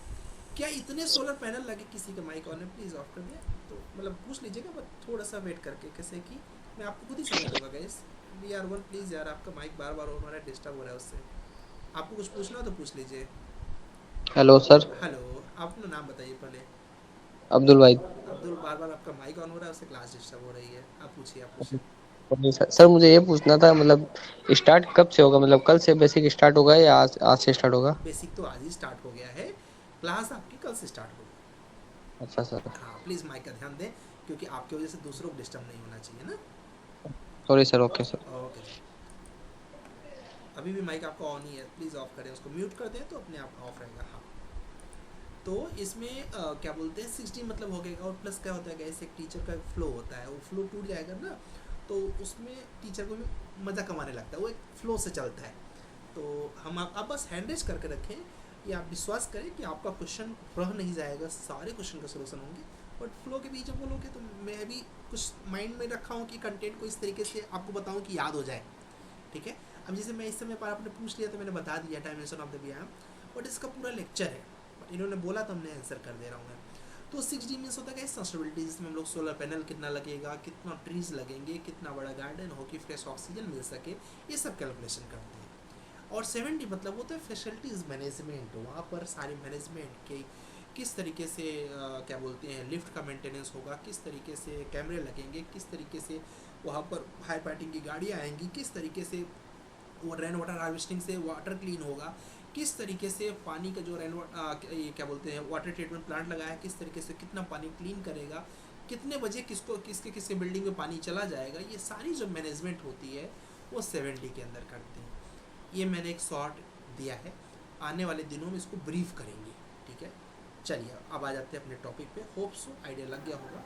क्या, इतने सोलर पैनल लगे, किसी का माइक ऑन है प्लीज़ ऑफ कर दें, तो मतलब पूछ लीजिएगा, बट थोड़ा सा वेट करके, कैसे कि मैं आपको खुद ही समझ दूँगा गैस। यार वन प्लीज़ यार, आपका माइक बार बार हो रहा है, डिस्टर्ब हो रहा है उससे। आपको कुछ पूछना हो तो पूछ लीजिए। Hello sir. हेलो, आप अपना नाम बताइए पहले। अब्दुल भाई। अब्दुल, बार बार आपका माइक ऑन हो रहा है, उससे क्लास डिस्टर्ब हो रही है। आप पूछिए, आप पूछिए। सर मुझे ये पूछना था, मतलब स्टार्ट कब से होगा, मतलब कल से बेसिक स्टार्ट होगा या आज से स्टार्ट होगा? बेसिक तो आज ही स्टार्ट हो गया है, क्लास आपकी कल से स्टार्ट होगी। अच्छा सर। हाँ प्लीज़ माइक का ध्यान दें, क्योंकि आपकी वजह से दूसरों को डिस्टर्ब नहीं होना चाहिए ना। Sorry sir. Okay sir. Okay, अभी भी माइक आपका ऑन ही है, प्लीज़ ऑफ करें, उसको म्यूट कर दें तो अपने आप ऑफ रहेगा। हाँ, तो इसमें क्या बोलते हैं 60 मतलब हो गया, और प्लस क्या होता है गैस, एक टीचर का फ्लो होता है, वो फ्लो टूट जाएगा ना, तो उसमें टीचर को भी मज़ा कमाने लगता है, वो एक फ्लो से चलता है। तो हम आप बस हैंड रेज करके रखें, या आप विश्वास करें कि आपका क्वेश्चन रह नहीं जाएगा, सारे क्वेश्चन का सोल्यूशन होंगे, बट फ्लो के बीच में बोलोगे तो मैं भी कुछ माइंड में रखा हूँ कि कंटेंट को इस तरीके से आपको बताऊँ कि याद हो जाए। ठीक है, अब जैसे मैं इस समय पर आपने पूछ लिया तो मैंने बता दिया डायमेंशन ऑफ द व्यायाम, बट इसका पूरा लेक्चर है, बट इन्होंने बोला तो हमने आंसर कर दे रहा हूँ मैं। तो 6D मीन्स होता है सस्टेनेबिलिटी, जिसमें हम लोग सोलर पैनल कितना लगेगा, कितना ट्रीज लगेंगे, कितना बड़ा गार्डन हो कि फ्रेश ऑक्सीजन मिल सके, ये सब कैलकुलेशन करते हैं। और 7D मतलब होता है फैसिलिटीज़ मैनेजमेंट, वहाँ पर सारे मैनेजमेंट के किस तरीके से क्या बोलते हैं लिफ्ट का मेंटेनेंस होगा, किस तरीके से कैमरे लगेंगे, किस तरीके से वहाँ पर फायर फाइटिंग की गाड़ियाँ आएंगी, किस तरीके से वो रेन वाटर हार्वेस्टिंग से वाटर क्लीन होगा, किस तरीके से पानी का जो ये क्या बोलते हैं वाटर ट्रीटमेंट प्लांट लगाया है, किस तरीके से कितना पानी क्लीन करेगा, कितने बजे किसके बिल्डिंग में पानी चला जाएगा, ये सारी जो मैनेजमेंट होती है वो 7D के अंदर करते हैं। ये मैंने एक शॉर्ट दिया है, आने वाले दिनों में इसको ब्रीफ करेंगे। ठीक है, चलिए अब आ जाते हैं अपने टॉपिक पे। होप सो आइडिया लग गया होगा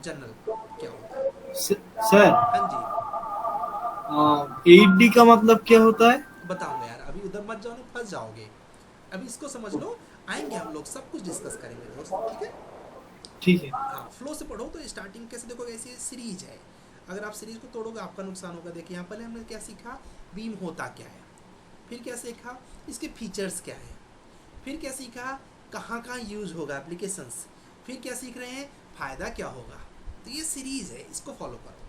जनरल क्या होता है। सर हाँ जी, 8D का मतलब क्या होता है? बताऊंगा यार, अभी उधर मत जाओ, नहीं फंस जाओगे। अभी इसको समझ लो, आएंगे हम लोग सब कुछ डिस्कस करेंगे दोस्त, ठीक है। ठीक है। हाँ, फ्लो से पढ़ो तो स्टार्टिंग कैसे देखोगे, ऐसी सीरीज है, अगर आप सीरीज को तोड़ोगे आपका नुकसान होगा। देखिए यहाँ पहले हमने क्या सीखा, बीम होता क्या है, फिर क्या सीखा इसके फीचर्स क्या है, फिर क्या सीखा कहाँ कहाँ यूज होगा एप्लीकेशंस, फिर क्या सीख रहे हैं फ़ायदा क्या होगा। तो ये सीरीज़ है, इसको फॉलो करो।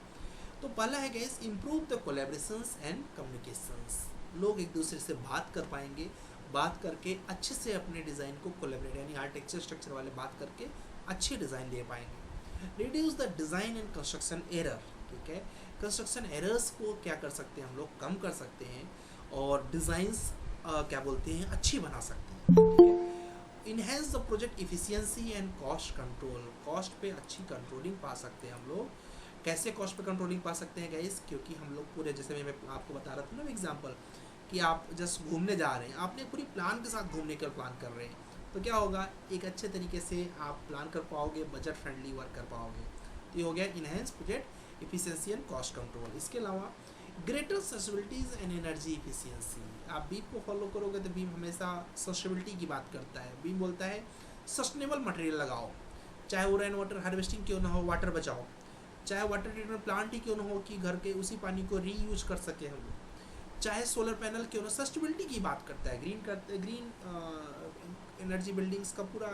तो पहला है guys, improve the collaborations and communications. लोग एक दूसरे से बात कर पाएंगे, बात करके अच्छे से अपने डिज़ाइन को कोलैबोरेट यानी आर्किटेक्चर स्ट्रक्चर वाले बात करके अच्छे डिज़ाइन ले पाएंगे। Reduce the design and construction error, ठीक है। कंस्ट्रक्शन एरर्स को क्या कर सकते हैं हम लोग, कम कर सकते हैं, और डिज़ाइंस क्या बोलते हैं अच्छी बना सकते हैं, ठीक है। Enhance the project efficiency and cost control, cost पे अच्छी कंट्रोलिंग पा सकते हैं हम लोग। कैसे कॉस्ट पे कंट्रोलिंग पा सकते हैं गाइस, क्योंकि हम लोग पूरे, जैसे मैं आपको बता रहा था ना एग्जांपल, कि आप जस्ट घूमने जा रहे हैं, आपने पूरी प्लान के साथ घूमने का प्लान कर रहे हैं, तो क्या होगा एक अच्छे तरीके से आप प्लान कर पाओगे, बजट फ्रेंडली वर्क कर पाओगे। तो ये हो गया enhance project efficiency and cost control. इसके अलावा ग्रेटर सस्टेनेबिलिटीज एंड एनर्जी इफिशियंसी, आप बीम को फॉलो करोगे तो बीम हमेशा सस्टेनेबिलिटी की बात करता है। बीम बोलता है सस्टेनेबल मटेरियल लगाओ, चाहे वो रेन वाटर हार्वेस्टिंग क्यों ना हो, वाटर बचाओ, चाहे वाटर ट्रीटमेंट प्लांट ही क्यों ना हो कि घर के उसी पानी को रीयूज कर सके हम लोग, चाहे सोलर पैनल क्यों ना, सस्टेनेबिलिटी की बात करता है। ग्रीन एनर्जी बिल्डिंग्स का पूरा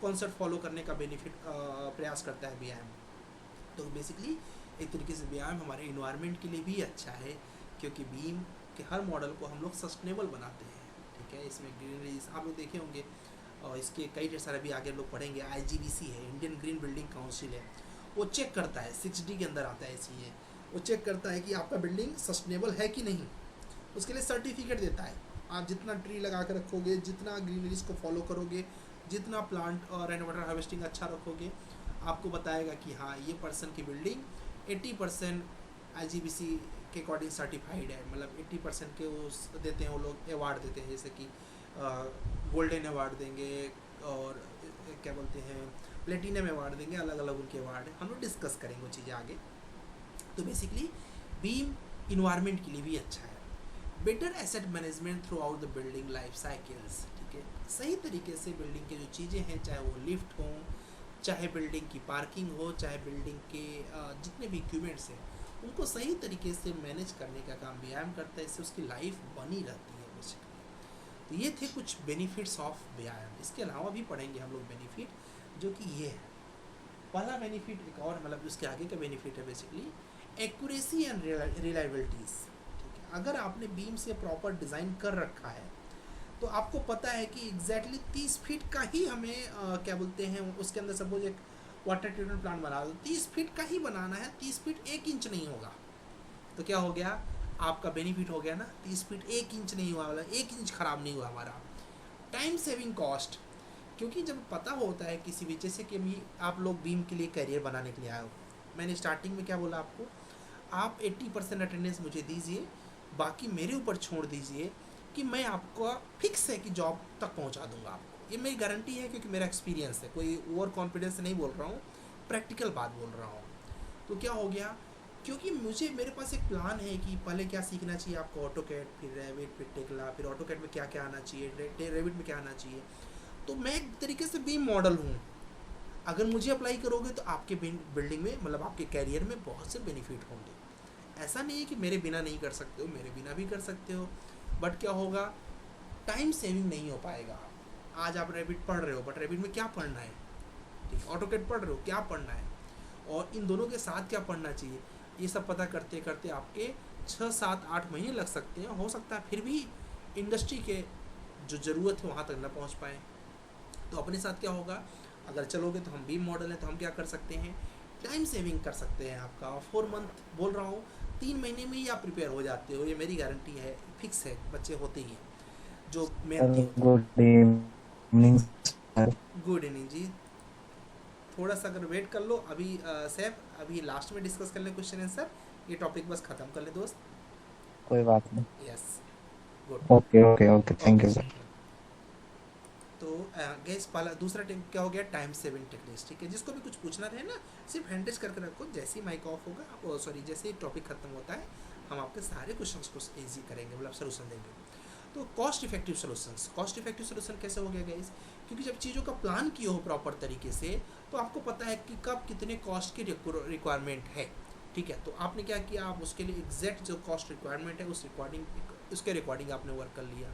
कॉन्सेप्ट फॉलो करने का बेनिफिट प्रयास करता है बीआईएम। तो बेसिकली एक तरीके से बीआईएम हमारे इन्वायरमेंट के लिए भी अच्छा है, क्योंकि बीम के हर मॉडल को हम लोग सस्टेनेबल बनाते हैं, ठीक है। इसमें ग्रीनरीज आप लोग देखे होंगे, और इसके कई ढेर सारे भी आगे लोग पढ़ेंगे। IGBC है, इंडियन ग्रीन बिल्डिंग काउंसिल है, वो चेक करता है, 6D के अंदर आता है इसलिए वो चेक करता है कि आपका बिल्डिंग सस्टेनेबल है कि नहीं, उसके लिए सर्टिफिकेट देता है। आप जितना ट्री लगा कर रखोगे, जितना ग्रीनरीज को फॉलो करोगे, जितना प्लांट और रेन वाटर हार्वेस्टिंग अच्छा रखोगे, आपको बताएगा कि हाँ ये पर्सन की बिल्डिंग 80% IGBC के अकॉर्डिंग सर्टिफाइड है। मतलब 80% के वो देते हैं, वो लोग अवार्ड देते हैं, जैसे कि गोल्डन अवार्ड देंगे और क्या बोलते हैं प्लेटिनम अवार्ड देंगे, अलग अलग उनके अवार्ड है, हम लोग डिस्कस करेंगे वो चीज़ें आगे। तो बेसिकली बीम इन्वायरमेंट के लिए भी अच्छा है। Better asset management through out the building life cycles, ठीक है। सही तरीके से बिल्डिंग की जो चीज़ें हैं, चाहे वो लिफ्ट हो, चाहे बिल्डिंग की पार्किंग हो, चाहे बिल्डिंग के जितने भी इक्विपमेंट्स हैं, उनको सही तरीके से मैनेज करने का काम बीआईएम करता है, इससे उसकी लाइफ बनी रहती है बेसिकली। तो ये थे कुछ बेनिफिट्स ऑफ बीआईएम। इसके अलावा भी पढ़ेंगे हम लोग बेनिफिट, जो कि ये है। पहला बेनिफिट एक और, मतलब उसके आगे का बेनिफिट है बेसिकली एक्यूरेसी एंड रिलायबिलिटीज़, ठीक है। अगर आपने बीम से प्रॉपर डिज़ाइन कर रखा है, तो आपको पता है कि एग्जैक्टली 30 फीट का ही हमें क्या बोलते हैं, उसके अंदर सपोज एक वाटर ट्रीटमेंट प्लांट बना दो, 30 फीट का ही बनाना है, 30 फीट 1 इंच नहीं होगा। तो क्या हो गया, आपका बेनिफिट हो गया ना, 30 फीट 1 इंच नहीं हुआ, वाला 1 इंच ख़राब नहीं हुआ हमारा। टाइम सेविंग कॉस्ट, क्योंकि जब पता होता है किसी भी, जैसे कि अभी आप लोग बीम के लिए करियर बनाने के लिए आए हो, मैंने स्टार्टिंग में क्या बोला आपको, आप 80% अटेंडेंस मुझे दीजिए, बाकी मेरे ऊपर छोड़ दीजिए कि मैं आपको फिक्स है कि जॉब तक पहुंचा दूंगा आपको। ये मेरी गारंटी है, क्योंकि मेरा एक्सपीरियंस है, कोई ओवर कॉन्फिडेंस नहीं बोल रहा हूँ, प्रैक्टिकल बात बोल रहा हूँ। तो क्या हो गया, क्योंकि मेरे पास एक प्लान है कि पहले क्या सीखना चाहिए आपको, ऑटोकैड, फिर रेविट, फिर टेक्ला, फिर ऑटोकैड में क्या क्या आना चाहिए, रेविट में क्या आना चाहिए। तो मैं एक तरीके से बीम मॉडल हूँ, अगर मुझे अप्लाई करोगे तो आपके बिल्डिंग में, मतलब आपके कैरियर में बहुत से बेनिफिट होंगे। ऐसा नहीं है कि मेरे बिना नहीं कर सकते हो, मेरे बिना भी कर सकते हो, बट क्या होगा, टाइम सेविंग नहीं हो पाएगा। आज आप रेविट पढ़ रहे हो, बट रेविट में क्या पढ़ना है, ठीक, ऑटोकैड पढ़ रहे हो, क्या पढ़ना है, और इन दोनों के साथ क्या पढ़ना चाहिए, ये सब पता करते करते आपके 6, 7, 8 महीने लग सकते हैं। हो सकता है फिर भी इंडस्ट्री के जो ज़रूरत है वहाँ तक न पहुँच पाए। तो अपने साथ क्या होगा, अगर चलोगे तो हम बीम मॉडल है, तो हम क्या कर सकते हैं, टाइम सेविंग कर सकते हैं आपका। 4 मंथ बोल रहा हूँ, 3 महीने में ही आप प्रिपेयर हो जाते हो, ये मेरी गारंटी है, फिक्स है, बच्चे होते ही हैं जो मेहनती होते हैं। गुड इवनिंग जी, थोड़ा सा अगर वेट कर लो, अभी सैफ अभी लास्ट में डिस्कस कर ले क्वेश्चन आंसर, ये टॉपिक बस ख़त्म कर ले दोस्त। कोई बात नहीं। Yes, good, okay okay okay, thank you sir. तो गैस पहला दूसरा टिप क्या हो गया, टाइम सेविंग टेक्निक्स, ठीक है। जिसको भी कुछ पूछना रहे ना, सिर्फ हैंड टच करके रखो, जैसे ही माइक ऑफ होगा, सॉरी जैसे ही टॉपिक खत्म होता है हम आपके सारे क्वेश्चंस को ईजी करेंगे, मतलब सोल्यूशन देंगे। तो कॉस्ट इफेक्टिव सोल्यूशन कैसे हो गया गाइस? क्योंकि जब चीज़ों का प्लान किए हो प्रॉपर तरीके से तो आपको पता है कि कब कितने कॉस्ट की रिक्वायरमेंट है, ठीक है। तो आपने क्या किया, आप उसके लिए एग्जैक्ट जो कॉस्ट रिक्वायरमेंट है उसके रिकॉर्डिंग आपने वर्क कर लिया।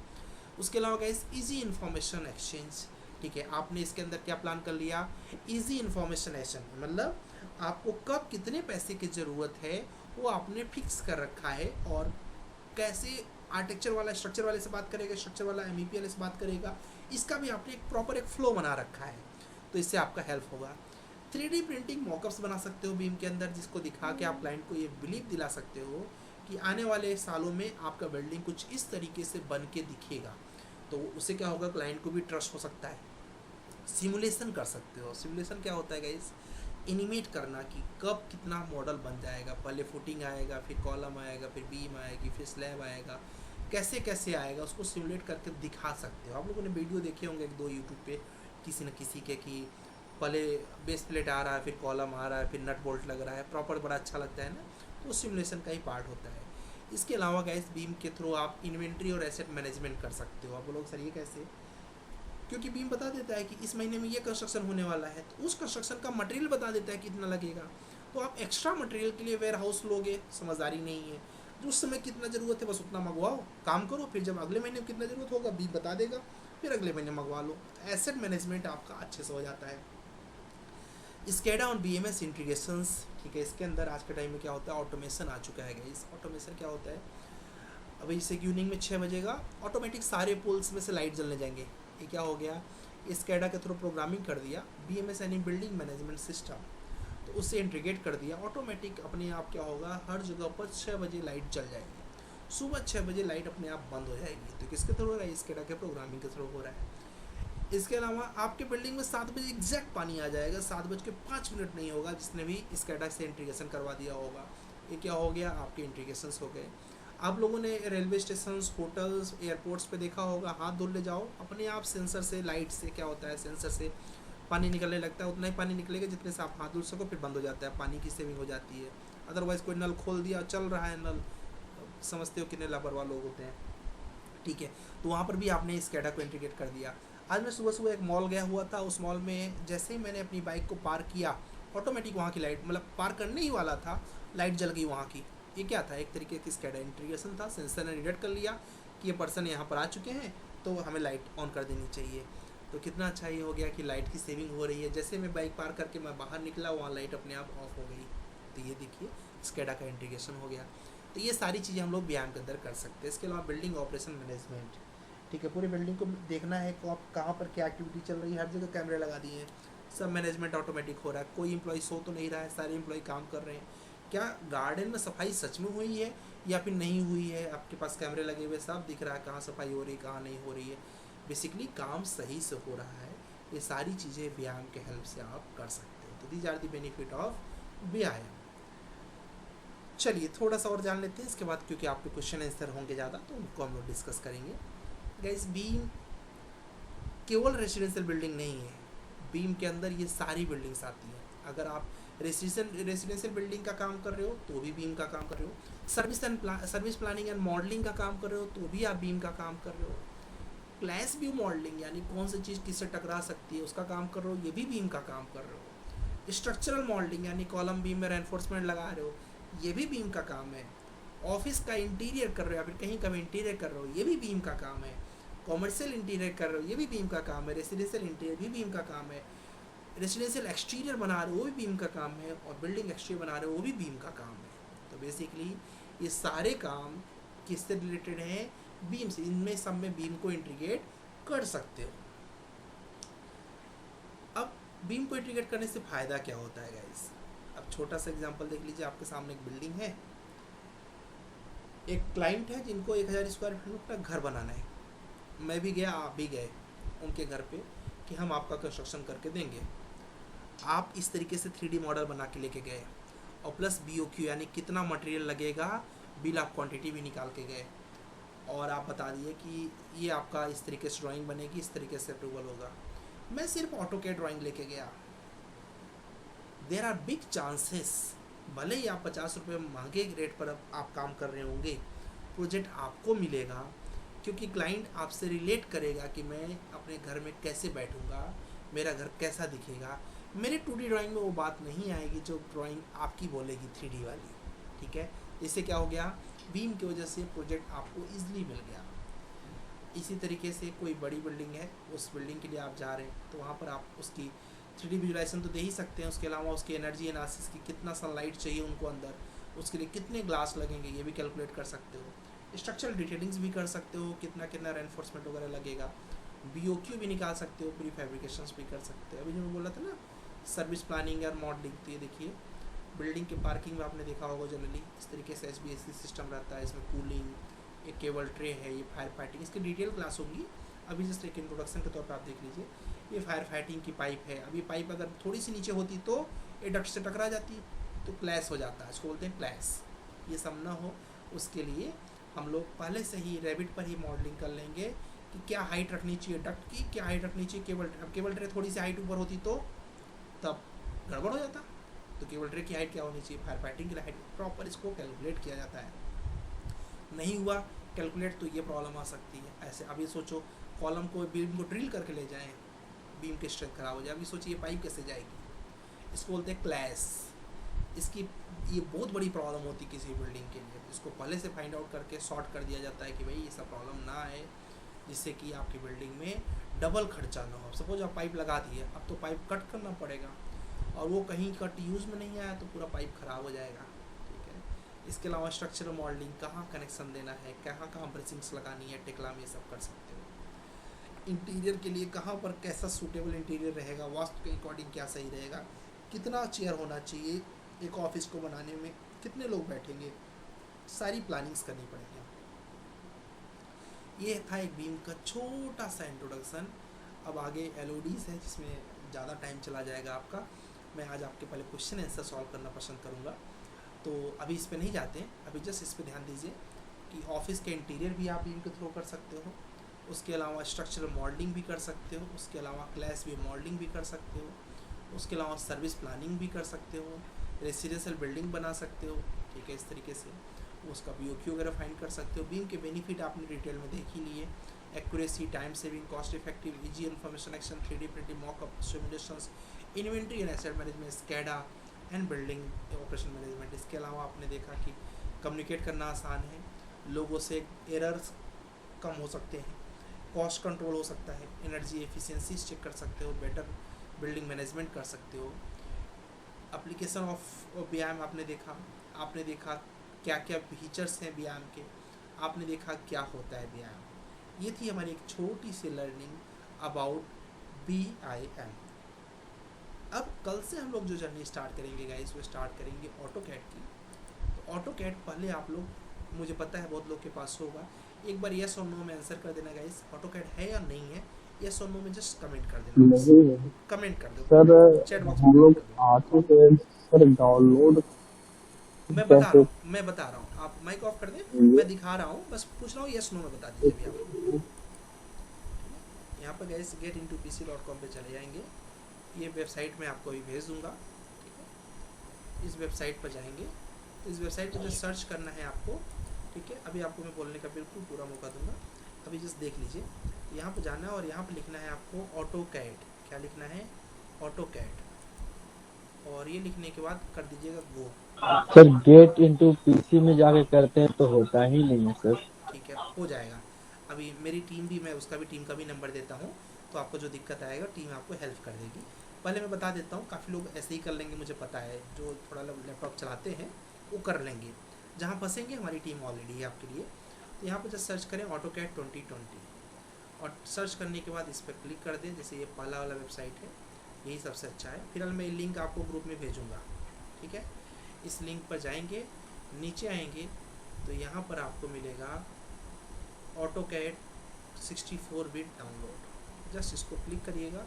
उसके अलावा गाइस इजी इन्फॉर्मेशन एक्सचेंज, ठीक है, आपने इसके अंदर क्या प्लान कर लिया, इजी इन्फॉर्मेशन एक्सचेंज, मतलब आपको कब कितने पैसे की ज़रूरत है वो आपने फिक्स कर रखा है, और कैसे आर्किटेक्चर वाला स्ट्रक्चर वाले से बात करेगा, स्ट्रक्चर वाला MEP वाले से बात करेगा, इसका भी आपने एक प्रॉपर एक फ्लो बना रखा है। तो इससे आपका हेल्प होगा। 3D प्रिंटिंग मॉकअप्स बना सकते हो बीम के अंदर, जिसको दिखा के आप क्लाइंट को ये बिलीव दिला सकते हो कि आने वाले सालों में आपका बिल्डिंग कुछ इस तरीके से बन के दिखेगा। तो उससे क्या होगा, क्लाइंट को भी ट्रस्ट हो सकता है। सिमुलेशन कर सकते हो। सिमुलेशन क्या होता है गाइस, एनिमेट करना कि कब कितना मॉडल बन जाएगा, पहले फुटिंग आएगा, फिर कॉलम आएगा, फिर बीम आएगी, फिर स्लैब आएगा, कैसे कैसे आएगा उसको सिमुलेट करके दिखा सकते हो। आप लोगों ने वीडियो देखे होंगे 1-2 यूट्यूब पे किसी न किसी के, कि पहले बेस प्लेट आ रहा है, फिर कॉलम आ रहा है, फिर नट बोल्ट लग रहा है, प्रॉपर बड़ा अच्छा लगता है ना, तो सिमुलेशन का ही पार्ट होता है। इसके अलावा गाइस बीम के थ्रू आप इन्वेंट्री और एसेट मैनेजमेंट कर सकते हो। आप लोग सर ये कैसे, क्योंकि बीम बता देता है कि इस महीने में ये कंस्ट्रक्शन होने वाला है, तो उस कंस्ट्रक्शन का मटेरियल बता देता है कितना लगेगा। तो आप एक्स्ट्रा मटेरियल के लिए वेयर हाउस लोगे, समझदारी नहीं है। जो उस समय कितना ज़रूरत है बस उतना मंगवाओ, काम करो, फिर जब अगले महीने में कितना ज़रूरत होगा बीम बता देगा, फिर अगले महीने मंगवा लो। एसेट मैनेजमेंट आपका अच्छे से हो जाता है। स्केडा और BMS इंटीग्रेशंस, ठीक है, इसके अंदर आज के टाइम में क्या होता है, ऑटोमेशन आ चुका है गाइस। ऑटोमेशन क्या होता है, अभी जैसे इवनिंग में 6 बजेगा, ऑटोमेटिक सारे पोल्स में से लाइट जलने जाएंगे। ये क्या हो गया, स्केडा के थ्रू प्रोग्रामिंग कर दिया, BMS यानी बिल्डिंग मैनेजमेंट सिस्टम, तो उससे इंटीग्रेट कर दिया। ऑटोमेटिक अपने आप क्या होगा, हर जगह पर 6 बजे लाइट जल जाएगी, सुबह 6 बजे लाइट अपने आप बंद हो जाएगी। तो किसके थ्रू हो रहा है, स्केडा के प्रोग्रामिंग के थ्रू हो रहा है। इसके अलावा आपके बिल्डिंग में 7 बजे एग्जैक्ट पानी आ जाएगा, 7:05 नहीं होगा, जिसने भी स्केडा से इंटीग्रेशन करवा दिया होगा। ये क्या हो गया, आपके इंटीग्रेशंस हो गए। आप लोगों ने रेलवे स्टेशन, होटल्स, एयरपोर्ट्स पे देखा होगा, हाथ धुल ले जाओ, अपने आप सेंसर से, लाइट से क्या होता है, सेंसर से पानी निकलने लगता है, उतना ही पानी निकलेगा जितने से आप हाथ धुल सको, फिर बंद हो जाता है, पानी की सेविंग हो जाती है। अदरवाइज़ कोई नल खोल दिया, चल रहा है नल, समझते हो कितने लापरवाह लोग होते हैं, ठीक है। तो वहाँ पर भी आपने स्केडा को इंटीग्रेट कर दिया। आज मैं सुबह एक मॉल गया हुआ था, उस मॉल में जैसे ही मैंने अपनी बाइक को पार्क किया, ऑटोमेटिक वहाँ की लाइट, मतलब पार्क करने ही वाला था, लाइट जल गई वहाँ की। ये क्या था, एक तरीके की स्केडा इंटीग्रेशन था। सेंसर ने डिटेक्ट कर लिया कि ये पर्सन यहाँ पर आ चुके हैं, तो हमें लाइट ऑन कर देनी चाहिए। तो कितना अच्छा ये हो गया कि लाइट की सेविंग हो रही है। जैसे मैं बाइक पार्क करके मैं बाहर निकला, वहाँ लाइट अपने आप ऑफ हो गई। तो ये देखिए स्केडा का इंटीग्रेशन हो गया। तो ये सारी चीज़ें हम लोग व्यायाम के अंदर कर सकते हैं। इसके अलावा बिल्डिंग ऑपरेशन मैनेजमेंट, ठीक है, पूरी बिल्डिंग को देखना है को आप कहाँ पर क्या एक्टिविटी चल रही है, हर जगह कैमरे लगा दिए हैं, सब मैनेजमेंट ऑटोमेटिक हो रहा है, कोई एम्प्लॉय सो तो नहीं रहा है, सारे एम्प्लॉय काम कर रहे हैं। क्या गार्डन में सफाई सच में हुई है या फिर नहीं हुई है, आपके पास कैमरे लगे हुए सब दिख रहा है, कहाँ सफाई हो रही है, कहाँ नहीं हो रही है, बेसिकली काम सही से हो रहा है। ये सारी चीज़ें व्यायाम के हेल्प से आप कर सकते हो। तो these are the benefit of व्यायाम। चलिए थोड़ा सा और जान लेते हैं इसके बाद, क्योंकि आपके क्वेश्चन आंसर होंगे ज़्यादा, तो उनको हम लोग डिस्कस करेंगे। गाइस बीम केवल रेसिडेंशियल बिल्डिंग नहीं है, बीम के अंदर ये सारी बिल्डिंग्स आती हैं। अगर आप रेसिडेंशियल बिल्डिंग का काम कर रहे हो तो भी बीम का काम कर रहे हो, सर्विस प्लानिंग एंड मॉडलिंग का काम कर रहे हो तो भी आप बीम का काम कर रहे हो, क्लास व्यू मॉडलिंग यानी कौन सी चीज़ किससे टकरा सकती है उसका काम कर रहे हो, ये भी बीम का काम कर रहे हो, स्ट्रक्चरल मॉडलिंग यानी कॉलम बीम में रेनफोर्समेंट लगा रहे हो, ये भी बीम का काम है, ऑफिस का इंटीरियर कर रहे हो या फिर कहीं का भी इंटीरियर कर रहे हो, ये भी बीम का काम है, कॉमर्शियल इंटीरियर कर रहे हो, ये भी बीम का काम है, रेसिडेंशियल इंटीरियर भी बीम का काम है, रेसिडेंशियल एक्सटीरियर बना रहे हो वो भी बीम का काम है, और बिल्डिंग एक्सटीरियर बना रहे हो वो भी बीम का काम है। तो बेसिकली ये सारे काम किससे रिलेटेड हैं, बीम से। इनमें सब में बीम को इंटीग्रेट कर सकते हो। अब बीम को इंटीग्रेट करने से फ़ायदा क्या होता है गाइस, अब छोटा सा एग्जांपल देख लीजिए। आपके सामने एक बिल्डिंग है, एक क्लाइंट है जिनको 1000 स्क्वायर फीट का घर बनाना है, मैं भी गया, आप भी गए उनके घर पे कि हम आपका कंस्ट्रक्शन करके देंगे। आप इस तरीके से 3D मॉडल बना के लेके गए और प्लस BOQ यानी कितना मटेरियल लगेगा, बिल ऑफ क्वांटिटी भी निकाल के गए, और आप बता दिए कि ये आपका इस तरीके से ड्राइंग बनेगी, इस तरीके से अप्रूवल होगा। मैं सिर्फ ऑटोकैड ड्राइंग लेके गया, देयर आर बिग चांसेस भले ही आप 50 रुपये महंगे रेट पर आप काम कर रहे होंगे, प्रोजेक्ट आपको मिलेगा, क्योंकि क्लाइंट आपसे रिलेट करेगा कि मैं अपने घर में कैसे बैठूंगा, मेरा घर कैसा दिखेगा। मेरे 2D ड्राइंग में वो बात नहीं आएगी जो ड्राइंग आपकी बोलेगी 3D वाली, ठीक है। इससे क्या हो गया, बीम की वजह से प्रोजेक्ट आपको ईजिली मिल गया। इसी तरीके से कोई बड़ी बिल्डिंग है, उस बिल्डिंग के लिए आप जा रहे हैं तो वहाँ पर आप उसकी 3D विजुलाइजेशन तो दे ही सकते हैं, उसके अलावा उसकी एनर्जी एनालिसिस की कितना सनलाइट चाहिए उनको अंदर, उसके लिए कितने ग्लास लगेंगे ये भी कैलकुलेट कर सकते हो। स्ट्रक्चरल डिटेलिंग्स भी कर सकते हो, कितना कितना रेनफोर्समेंट वगैरह लगेगा। BOQ भी निकाल सकते हो, प्री फैब्रिकेशंस भी कर सकते हो। अभी जो मैं बोला था ना सर्विस प्लानिंग और मॉडलिंग, तो ये देखिए बिल्डिंग के पार्किंग में आपने देखा होगा जनरली इस तरीके से HVAC सिस्टम रहता है, इसमें कूलिंग, एक केबल ट्रे है, ये फायर फाइटिंग, इसकी डिटेल क्लास होगी। अभी जस्ट एक इंट्रोडक्शन के तौर पर आप देख लीजिए, ये फायर फाइटिंग की पाइप है। अभी पाइप अगर थोड़ी सी नीचे होती तो ये डक्ट से टकरा जाती तो क्लैश हो जाता है, इसको बोलते हैं क्लैश। ये सब ना हो उसके लिए हम लोग पहले से ही रेबिट पर ही मॉडलिंग कर लेंगे कि क्या हाइट रखनी चाहिए डक्ट की, क्या हाइट रखनी चाहिए केबल ट्रे। अब केबल ट्रे थोड़ी सी हाइट ऊपर होती तो तब गड़बड़ हो जाता, तो केबल ट्रे की हाइट क्या होनी चाहिए, फायर फाइटिंग की हाइट प्रॉपर इसको कैलकुलेट किया जाता है। नहीं हुआ कैलकुलेट तो ये प्रॉब्लम आ सकती है। ऐसे अभी सोचो कॉलम को बीम को ड्रिल करके ले जाएं, बीम की स्ट्रेंथ खराब हो जाए। अभी सोचिए पाइप कैसे जाएगी, इसको बोलते हैं क्लैश। इसकी ये बहुत बड़ी प्रॉब्लम होती है किसी बिल्डिंग के लिए, इसको पहले से फाइंड आउट करके सॉर्ट कर दिया जाता है कि भाई ये सब प्रॉब्लम ना आए, जिससे कि आपकी बिल्डिंग में डबल खर्चा ना हो। सपोज आप पाइप लगा दिए, अब तो पाइप कट करना पड़ेगा और वो कहीं कट यूज़ में नहीं आया तो पूरा पाइप ख़राब हो जाएगा, ठीक है। इसके अलावा स्ट्रक्चरल मॉडलिंग, कहाँ कनेक्शन देना है, कहाँ कहाँ ब्रेसिंग्स लगानी है, टेकला में, ये सब कर सकते हो। इंटीरियर के लिए कहाँ पर कैसा सूटेबल इंटीरियर रहेगा, वास्तु के अकॉर्डिंग क्या सही रहेगा, कितना चेयर होना चाहिए, एक ऑफिस को बनाने में कितने लोग बैठेंगे, सारी प्लानिंग्स करनी पड़ेगी। ये था एक बीम का छोटा सा इंट्रोडक्शन। अब आगे LODs है जिसमें ज़्यादा टाइम चला जाएगा आपका। मैं आज आपके पहले क्वेश्चन आंसर सॉल्व करना पसंद करूँगा, तो अभी इस पर नहीं जाते हैं। अभी जस्ट इस पर ध्यान दीजिए कि ऑफिस के इंटीरियर भी आप बीम के थ्रू कर सकते हो, उसके अलावा स्ट्रक्चरल मॉडलिंग भी कर सकते हो, उसके अलावा क्लैश भी मॉडलिंग भी कर सकते हो, उसके अलावा सर्विस प्लानिंग भी कर सकते हो, रेसिडेंशियल बिल्डिंग बना सकते हो, ठीक है। इस तरीके से उसका BOQ वगैरह फाइंड कर सकते हो। बीम के बेनिफिट आपने डिटेल में देख ही लिए, accuracy, time saving, cost effective, easy information action, 3D printing, mock-up, simulations, inventory and asset management, SCADA and building operation management. इसके अलावा आपने देखा कि कम्युनिकेट करना आसान है, लोगों से एरर्स कम हो सकते हैं, कॉस्ट कंट्रोल हो सकता है, एनर्जी एफिशिएंसीज चेक कर सकते हो, बेटर बिल्डिंग मैनेजमेंट कर सकते हो। एप्लीकेशन ऑफ व्यायाम आपने देखा क्या क्या फीचर्स हैं व्यायाम के, आपने देखा क्या होता है व्यायाम। ये थी हमारी एक छोटी सी लर्निंग अबाउट BIM। अब कल से हम लोग जो जर्नी स्टार्ट करेंगे गाइस, वो स्टार्ट करेंगे ऑटोकैड की। तो ऑटोकैड पहले आप लोग, मुझे पता है बहुत लोग के पास होगा, एक बार यस और नो में आंसर कर देना गाइस, ऑटोकैड है या नहीं है, यस और नो में जस्ट कमेंट कर देना, नहीं कमेंट कर दो सर, चैट बॉक्स हम में लोग कमेंट कर दो। आते थे सर डाउनलोड मैं बता रहा हूँ, आप माइक ऑफ कर दें, मैं दिखा रहा हूँ, बस पूछ रहा हूँ यस नो में बता दीजिए अभी आप। यहाँ पर गाइस getintopc.com पे चले जाएंगे, ये वेबसाइट मैं आपको अभी भेज दूंगा, ठीक है। इस वेबसाइट पर जाएंगे, तो इस वेबसाइट पर जो सर्च करना है आपको, ठीक है। अभी आपको मैं बोलने का बिल्कुल पूरा मौका दूंगा, अभी जस्ट देख लीजिए। यहाँ पर जाना है और यहाँ पर लिखना है आपको ऑटोकैड। क्या लिखना है? ऑटोकैड। और ये लिखने के बाद कर दीजिएगा गो। सर गेट इनटू PC में जाके करते हैं तो होता ही नहीं है सर। ठीक है, हो जाएगा। अभी मेरी टीम भी, मैं उसका भी, टीम का भी नंबर देता हूँ, तो आपको जो दिक्कत आएगा टीम आपको हेल्प कर देगी। पहले मैं बता देता हूँ, काफ़ी लोग ऐसे ही कर लेंगे, मुझे पता है, जो थोड़ा लैपटॉप चलाते हैं वो कर लेंगे। जहाँ फंसेंगे हमारी टीम ऑलरेडी है आपके लिए। तो यहाँ पर जस्ट सर्च करें ऑटोकैड 2020 और सर्च करने के बाद इस पर क्लिक कर दें। जैसे ये पहला वाला वेबसाइट है, यही सबसे अच्छा है। फिलहाल मैं लिंक आपको ग्रुप में भेजूँगा, ठीक है। इस लिंक पर जाएंगे, नीचे आएंगे तो यहाँ पर आपको मिलेगा ऑटोकैड 64 बिट डाउनलोड। जस्ट इसको क्लिक करिएगा,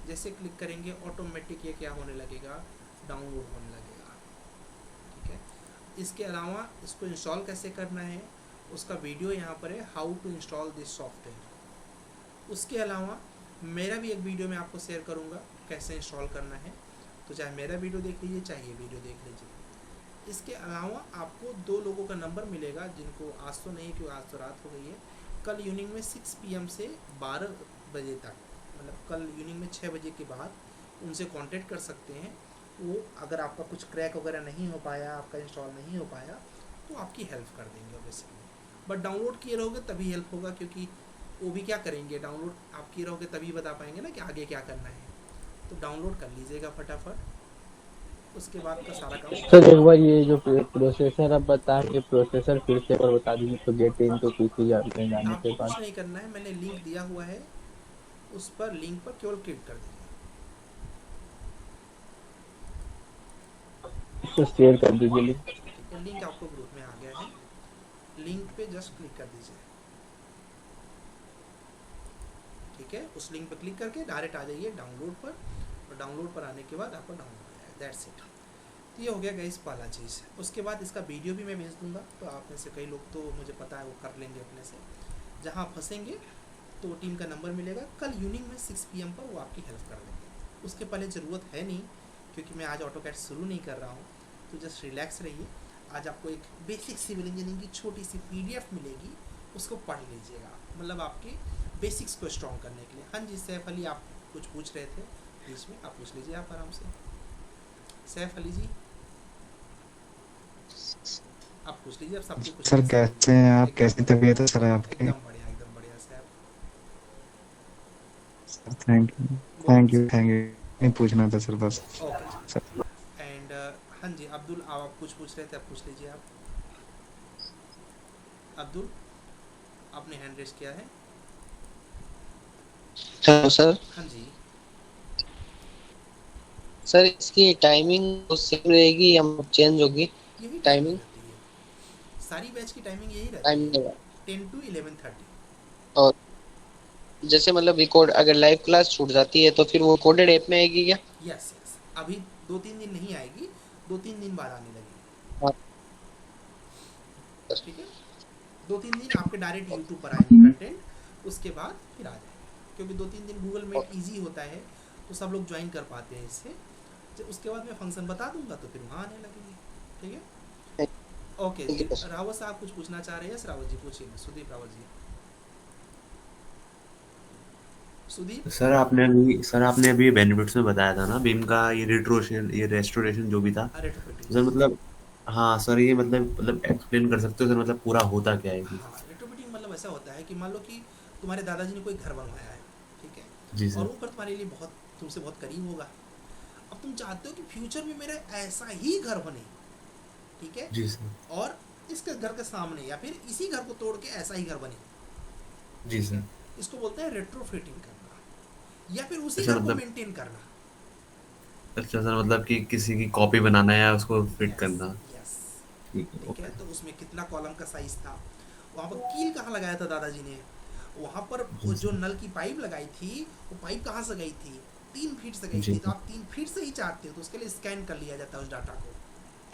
जैसे क्लिक करेंगे ऑटोमेटिक ये क्या होने लगेगा, डाउनलोड होने लगेगा, ठीक है। इसके अलावा इसको इंस्टॉल कैसे करना है उसका वीडियो यहाँ पर है, how to install this software. उसके अलावा मेरा भी एक वीडियो मैं आपको शेयर करूँगा कैसे इंस्टॉल करना है, तो चाहे मेरा वीडियो देख लीजिए, चाहे ये वीडियो देख लीजिए। इसके अलावा आपको 2 लोगों का नंबर मिलेगा जिनको आज तो नहीं, क्योंकि आज तो रात हो गई है। कल इवनिंग में 6 PM से 12 बजे तक, मतलब कल इवनिंग में 6 बजे के बाद उनसे कांटेक्ट कर सकते हैं। वो अगर आपका कुछ क्रैक वगैरह नहीं हो पाया, आपका इंस्टॉल नहीं हो पाया, तो आपकी हेल्प कर देंगे बेसिकली। बट डाउनलोड किए रहोगे तभी हेल्प होगा, क्योंकि वो भी क्या करेंगे, डाउनलोड आप किए रहोगे तभी बता पाएंगे ना कि आगे क्या करना है। तो डाउनलोड कर लीजिएगा फटाफट, उसके बाद का सारा काम। सर एक बार ये जो प्रोसेसर आप बताएंगे, प्रोसेसर फिर से एक बार बता दीजिए, तो गेट इनटू पीसी जाने के आपको बाद। कुछ नहीं करना है, मैंने लिंक दिया हुआ है, उस पर लिंक पर केवल क्लिक कर दीजिए। तो शेयर कर दीजिए लिंक। ठीक है, लिंक आपको ग्रुप में आ गया है, लिंक पे जस्ट क्लिक कर दीजिए। ठीक है, उस लिंक पर क्लिक करके डायरेक्ट आ जाइए डाउनलोड पर, और डाउनलोड पर आने के बाद आपको डाउनलोड हो जाएगा। That's it. तो ये हो गया गाइस पहला चीज़। उसके बाद इसका वीडियो भी मैं भेज दूंगा, तो आप में से कई लोग तो मुझे पता है वो कर लेंगे अपने से। जहाँ फंसेंगे तो टीम का नंबर मिलेगा, कल इवनिंग में 6 PM पर वो आपकी हेल्प कर देंगे। उसके पहले ज़रूरत है नहीं, क्योंकि मैं आज ऑटोकैड शुरू नहीं कर रहा हूँ, तो जस्ट रिलैक्स रहिए। आज आपको एक बेसिक सिविल इंजीनियरिंग की छोटी सी PDF मिलेगी, उसको पढ़ लीजिएगा, मतलब आपके बेसिक्स को स्ट्रॉन्ग करने के लिए। हाँ जी सैफ अली, आप कुछ पूछ रहे थे बीच में, आप पूछ लीजिए आप आराम से। सैफ अली जी आप पूछ लीजिए, आप सबके कुछ। सर कैसे हैं आप, कैसी तबीयत है सर आपकी? एकदम बढ़िया सैफ। थैंक यू नहीं पूछना था सर बस। ओके सर एंड हाँ जी अब्दुल, आप कुछ पूछ रहे थे, आप पूछ लीजिए आप। अब्दुल आपने हैंड रेस किया है। Hello sir. हाँ जी सर इसकी टाइमिंग सेम रहेगी या चेंज होगी? यही टाइमिंग रहती है, सारी बैच की टाइमिंग यही रहती है, टाइमिंग 10 to 11:30। और जैसे मतलब रिकॉर्ड अगर लाइव क्लास छूट जाती है तो फिर वो कोडेड ऐप में आएगी क्या? यस यस, अभी 2-3 दिन नहीं आएगी, 2-3 दिन बाद आने लगेगी। हाँ। ठीक है, 2-3 दिन आपके डायरेक्ट यूट्यूब पर आएंगे कंटेंट, उसके बाद फिर आ जाएंगे, क्योंकि 2-3 दिन गूगल मीट ईजी होता है, तो सब लोग ज्वाइन कर पाते हैं इससे। जब उसके बाद मैं फंक्शन बता दूंगा तो फिर वहाँ आने लगेंगे। ठीक है, ओके जी। रावत साहब कुछ पूछना चाह रहे हैं? यस रावत जी पूछिए, सुदीप रावत जी। सुदीप सर आपने अभी बेनिफिट्स में बताया था ना बीम का, ये रेस्टोरेशन जो भी था, रेट्रोफिटिंग। सर मतलब हाँ सर, ये मतलब एक्सप्लेन कर सकते हो सर, मतलब पूरा होता क्या है ये? हाँ, रेट्रोफिटिंग मतलब ऐसा होता है कि मान लो कि तुम्हारे दादाजी ने कोई घर बनवाया है, ठीक है, जी और सर। वो घर तुम्हारे लिए बहुत, तुमसे बहुत करीब होगा। अब तुम चाहते हो कि फ्यूचर में मेरा ऐसा ही घर बने, ठीक है, जी सर। और इसके घर के सामने या फिर इसी घर को तोड़ के ऐसा ही घर बने। जी सर। इसको बोलते हैं रेट्रोफिटिंग करना, या फिर उसी अच्छा घर को मतलब मेंटेन करना। अच्छा सर, मतलब कि किसी की कॉपी बनाना है उसको फिट यस करना। यस, ठीक है, ठीक है। ओके। तो उसमें कितना कॉलम का साइज था, वहाँ पर कील कहाँ लगाया था दादाजी ने, वहाँ पर वो जी जो सर। नल की पाइप लगाई थी, वो पाइप कहाँ से गई थी, 3 फीट से गई जी थी। तो सर। आप 3 फीट से ही चाहते हो तो उसके लिए स्कैन कर लिया जाता है उस डाटा को,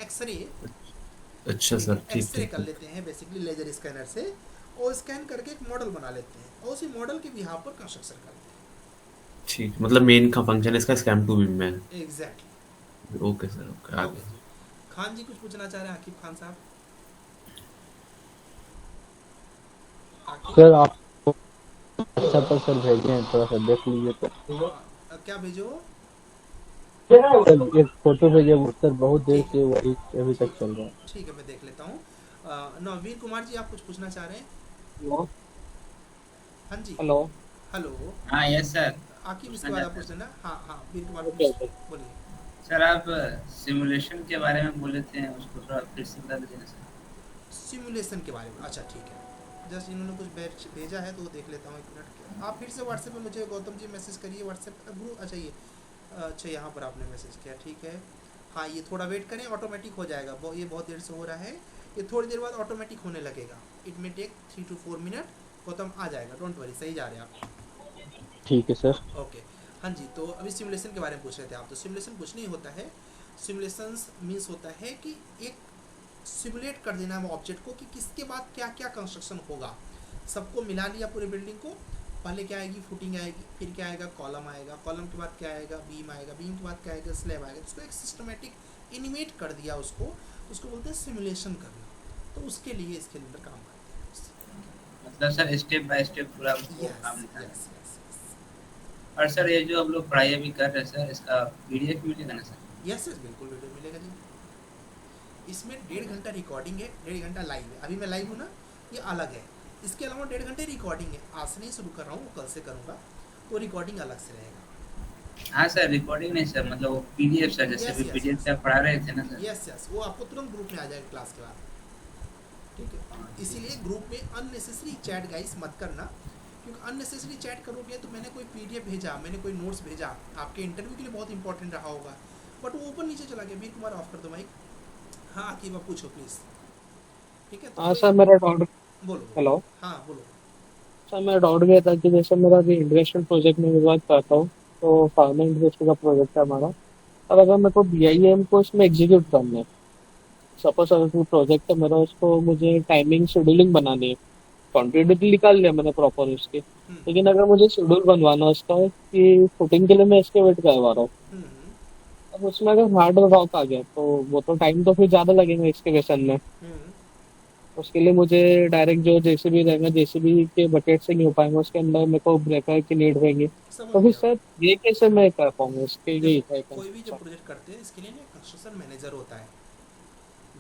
एक्सरे। अच्छा ठीक सर, है, ठीक एक्सरे ठीक कर ठीक। लेते हैं बेसिकली लेजर स्कैनर से, और स्कैन करके एक मॉडल बना लेते हैं, और उसी मॉडल के बिहाफ पर कंस्ट्रक्शन करते ठीक, मतलब मेन का फंक्शन इसका स्कैम टू बीम में है। हैं। Exactly. Okay sir, okay okay आगे। जी। खान जी कुछ पूछना चाह रहे हैं? आकिब खान साहब। आकिब सर आप अच्छा पर सर भेजे हैं, थोड़ा सा देख लीजिए तो। क्या भेजो? सर एक फोटो भेजे वो, सर बहुत देर ठीक से वही अभी तक ठीक चल रहा है। ठीक है, मैं देख लेता हूँ। नवीर कुमार जी आप कुछ पूछना चाह रहे हैं? हेलो। हाँ जी हेलो। हेलो। हाँ यस सर। आकिब इसके बाद आप पूछ लेना। हाँ हाँ वीर कुमार ओके ओके। बोलिए। सर आप सिमुलेशन के बारे में बोले थे, उसको थोड़ा फिर से बता दीजिए सर। सिमुलेशन के बारे में, अच्छा ठीक है। जस्ट इन्होंने कुछ भेजा है तो वो देख लेता हूँ, 1 मिनट। आप फिर से व्हाट्सएप पे मुझे गौतम जी मैसेज करिए व्हाट्सएप ग्रुप। अच्छा ये अच्छा यहाँ पर आपने मैसेज किया, ठीक है। हाँ ये थोड़ा वेट करें, ऑटोमेटिक हो जाएगा। ये बहुत देर से हो रहा है, ये थोड़ी देर बाद ऑटोमेटिक होने लगेगा। It may take 3 to 4 minute. Gautam आ जाएगा, डोंट वरी, सही जा रहे हैं आप। ठीक है सर। ओके हाँ जी। तो अभी सिमुलेशन के बारे में पूछ रहे थे आप। तो सिमुलेशन कुछ नहीं होता है, सिमुलेशंस मीन्स होता है कि एक सिमुलेट कर देना है ऑब्जेक्ट को कि किसके बाद क्या क्या कंस्ट्रक्शन होगा। सबको मिला लिया पूरी बिल्डिंग को, पहले क्या आएगी, फुटिंग आएगी, फिर क्या आएगा, कॉलम आएगा, कॉलम के बाद क्या आएगा, बीम आएगा, बीम के बाद क्या आएगा, स्लैब आएगा। उसको एक सिस्टमेटिक एनिमेट कर दिया उसको, तो उसको बोलते हैं सिमुलेशन करना। तो उसके लिए इसके अंदर काम करते हैं। मतलब सर स्टेप बाय स्टेप पूरा वो यस काम लिखा है। यस यस और सर ये जो हम लोग पढ़ाई अभी कर रहे हैं सर, इसका पीडीएफ मिलेगा ना सर? यस यस बिल्कुल वीडियो मिलेगा जी। इसमें 1.5 घंटा रिकॉर्डिंग है, 1.5 घंटा लाइव है। अभी मैं लाइव हूँ ना, ये अलग है। इसके अलावा 1.5 घंटे रिकॉर्डिंग है। आज से नहीं शुरू कर रहा हूँ, कल से करूँगा, तो रिकॉर्डिंग अलग से रहेगा। हाँ सर, रिकॉर्डिंग नहीं सर, मतलब वो पीडीएफ सर, जैसे यस भी यस पीडीएफ यस से आप पढ़ा रहे थे ना सर। यस यस, वो आपको तुरंत ग्रुप में आ जाएगा क्लास के बाद, ठीक है। इसीलिए ग्रुप में अननेसेसरी चैट गाइस मत करना, क्योंकि अननेसेसरी चैट करोगे तो मैंने कोई पीडीएफ भेजा, मैंने कोई नोट्स भेजा, आपके इंटरव्यू के लिए बहुत इंपॉर्टेंट रहा होगा, बट वो ऊपर नीचे चला गया। वीर कुमार ऑफ कर दो माइक। हाँ आकिब आप पूछो प्लीज, ठीक है। तो हाँ सर, मेरा डाउट, बोलो। हेलो हाँ बोलो। सर, मेरा डाउट ये था कि जैसे मेरा अभी इंडस्ट्रियल प्रोजेक्ट में बात करता हूँ, तो फार्मा इंडस्ट्री का प्रोजेक्ट है हमारा। अब अगर मेरे को BIM को इसमें एग्जीक्यूट करना है, सपोज अगर कोई प्रोजेक्ट है मेरा, उसको मुझे टाइमिंग शेड्यूलिंग बनानी है, क्वांटिटी निकाल लिया मैंने प्रॉपर उसकी, लेकिन अगर मुझे शेड्यूल बनवाना है उसका कि फुटिंग के लिए मैं एक्सकेवेट करवा रहा हूँ, अब उसमें अगर हार्ड रॉक आ गया तो वो तो टाइम तो फिर ज्यादा लगेगा एक्सकेवेशन में। उसके लिए मुझे डायरेक्ट जो जेसीबी रहेगा, जेसीबी के बकेट से नहीं हो पाएंगे, उसके अंदर मेरे को ब्रेकर की नीड रहेगी। तो फिर सर ये कैसे मैं कर पाऊंगा, इसके यही है कोई भी जो प्रोजेक्ट करते हैं इसके लिए ना कंस्ट्रक्शन मैनेजर होता है,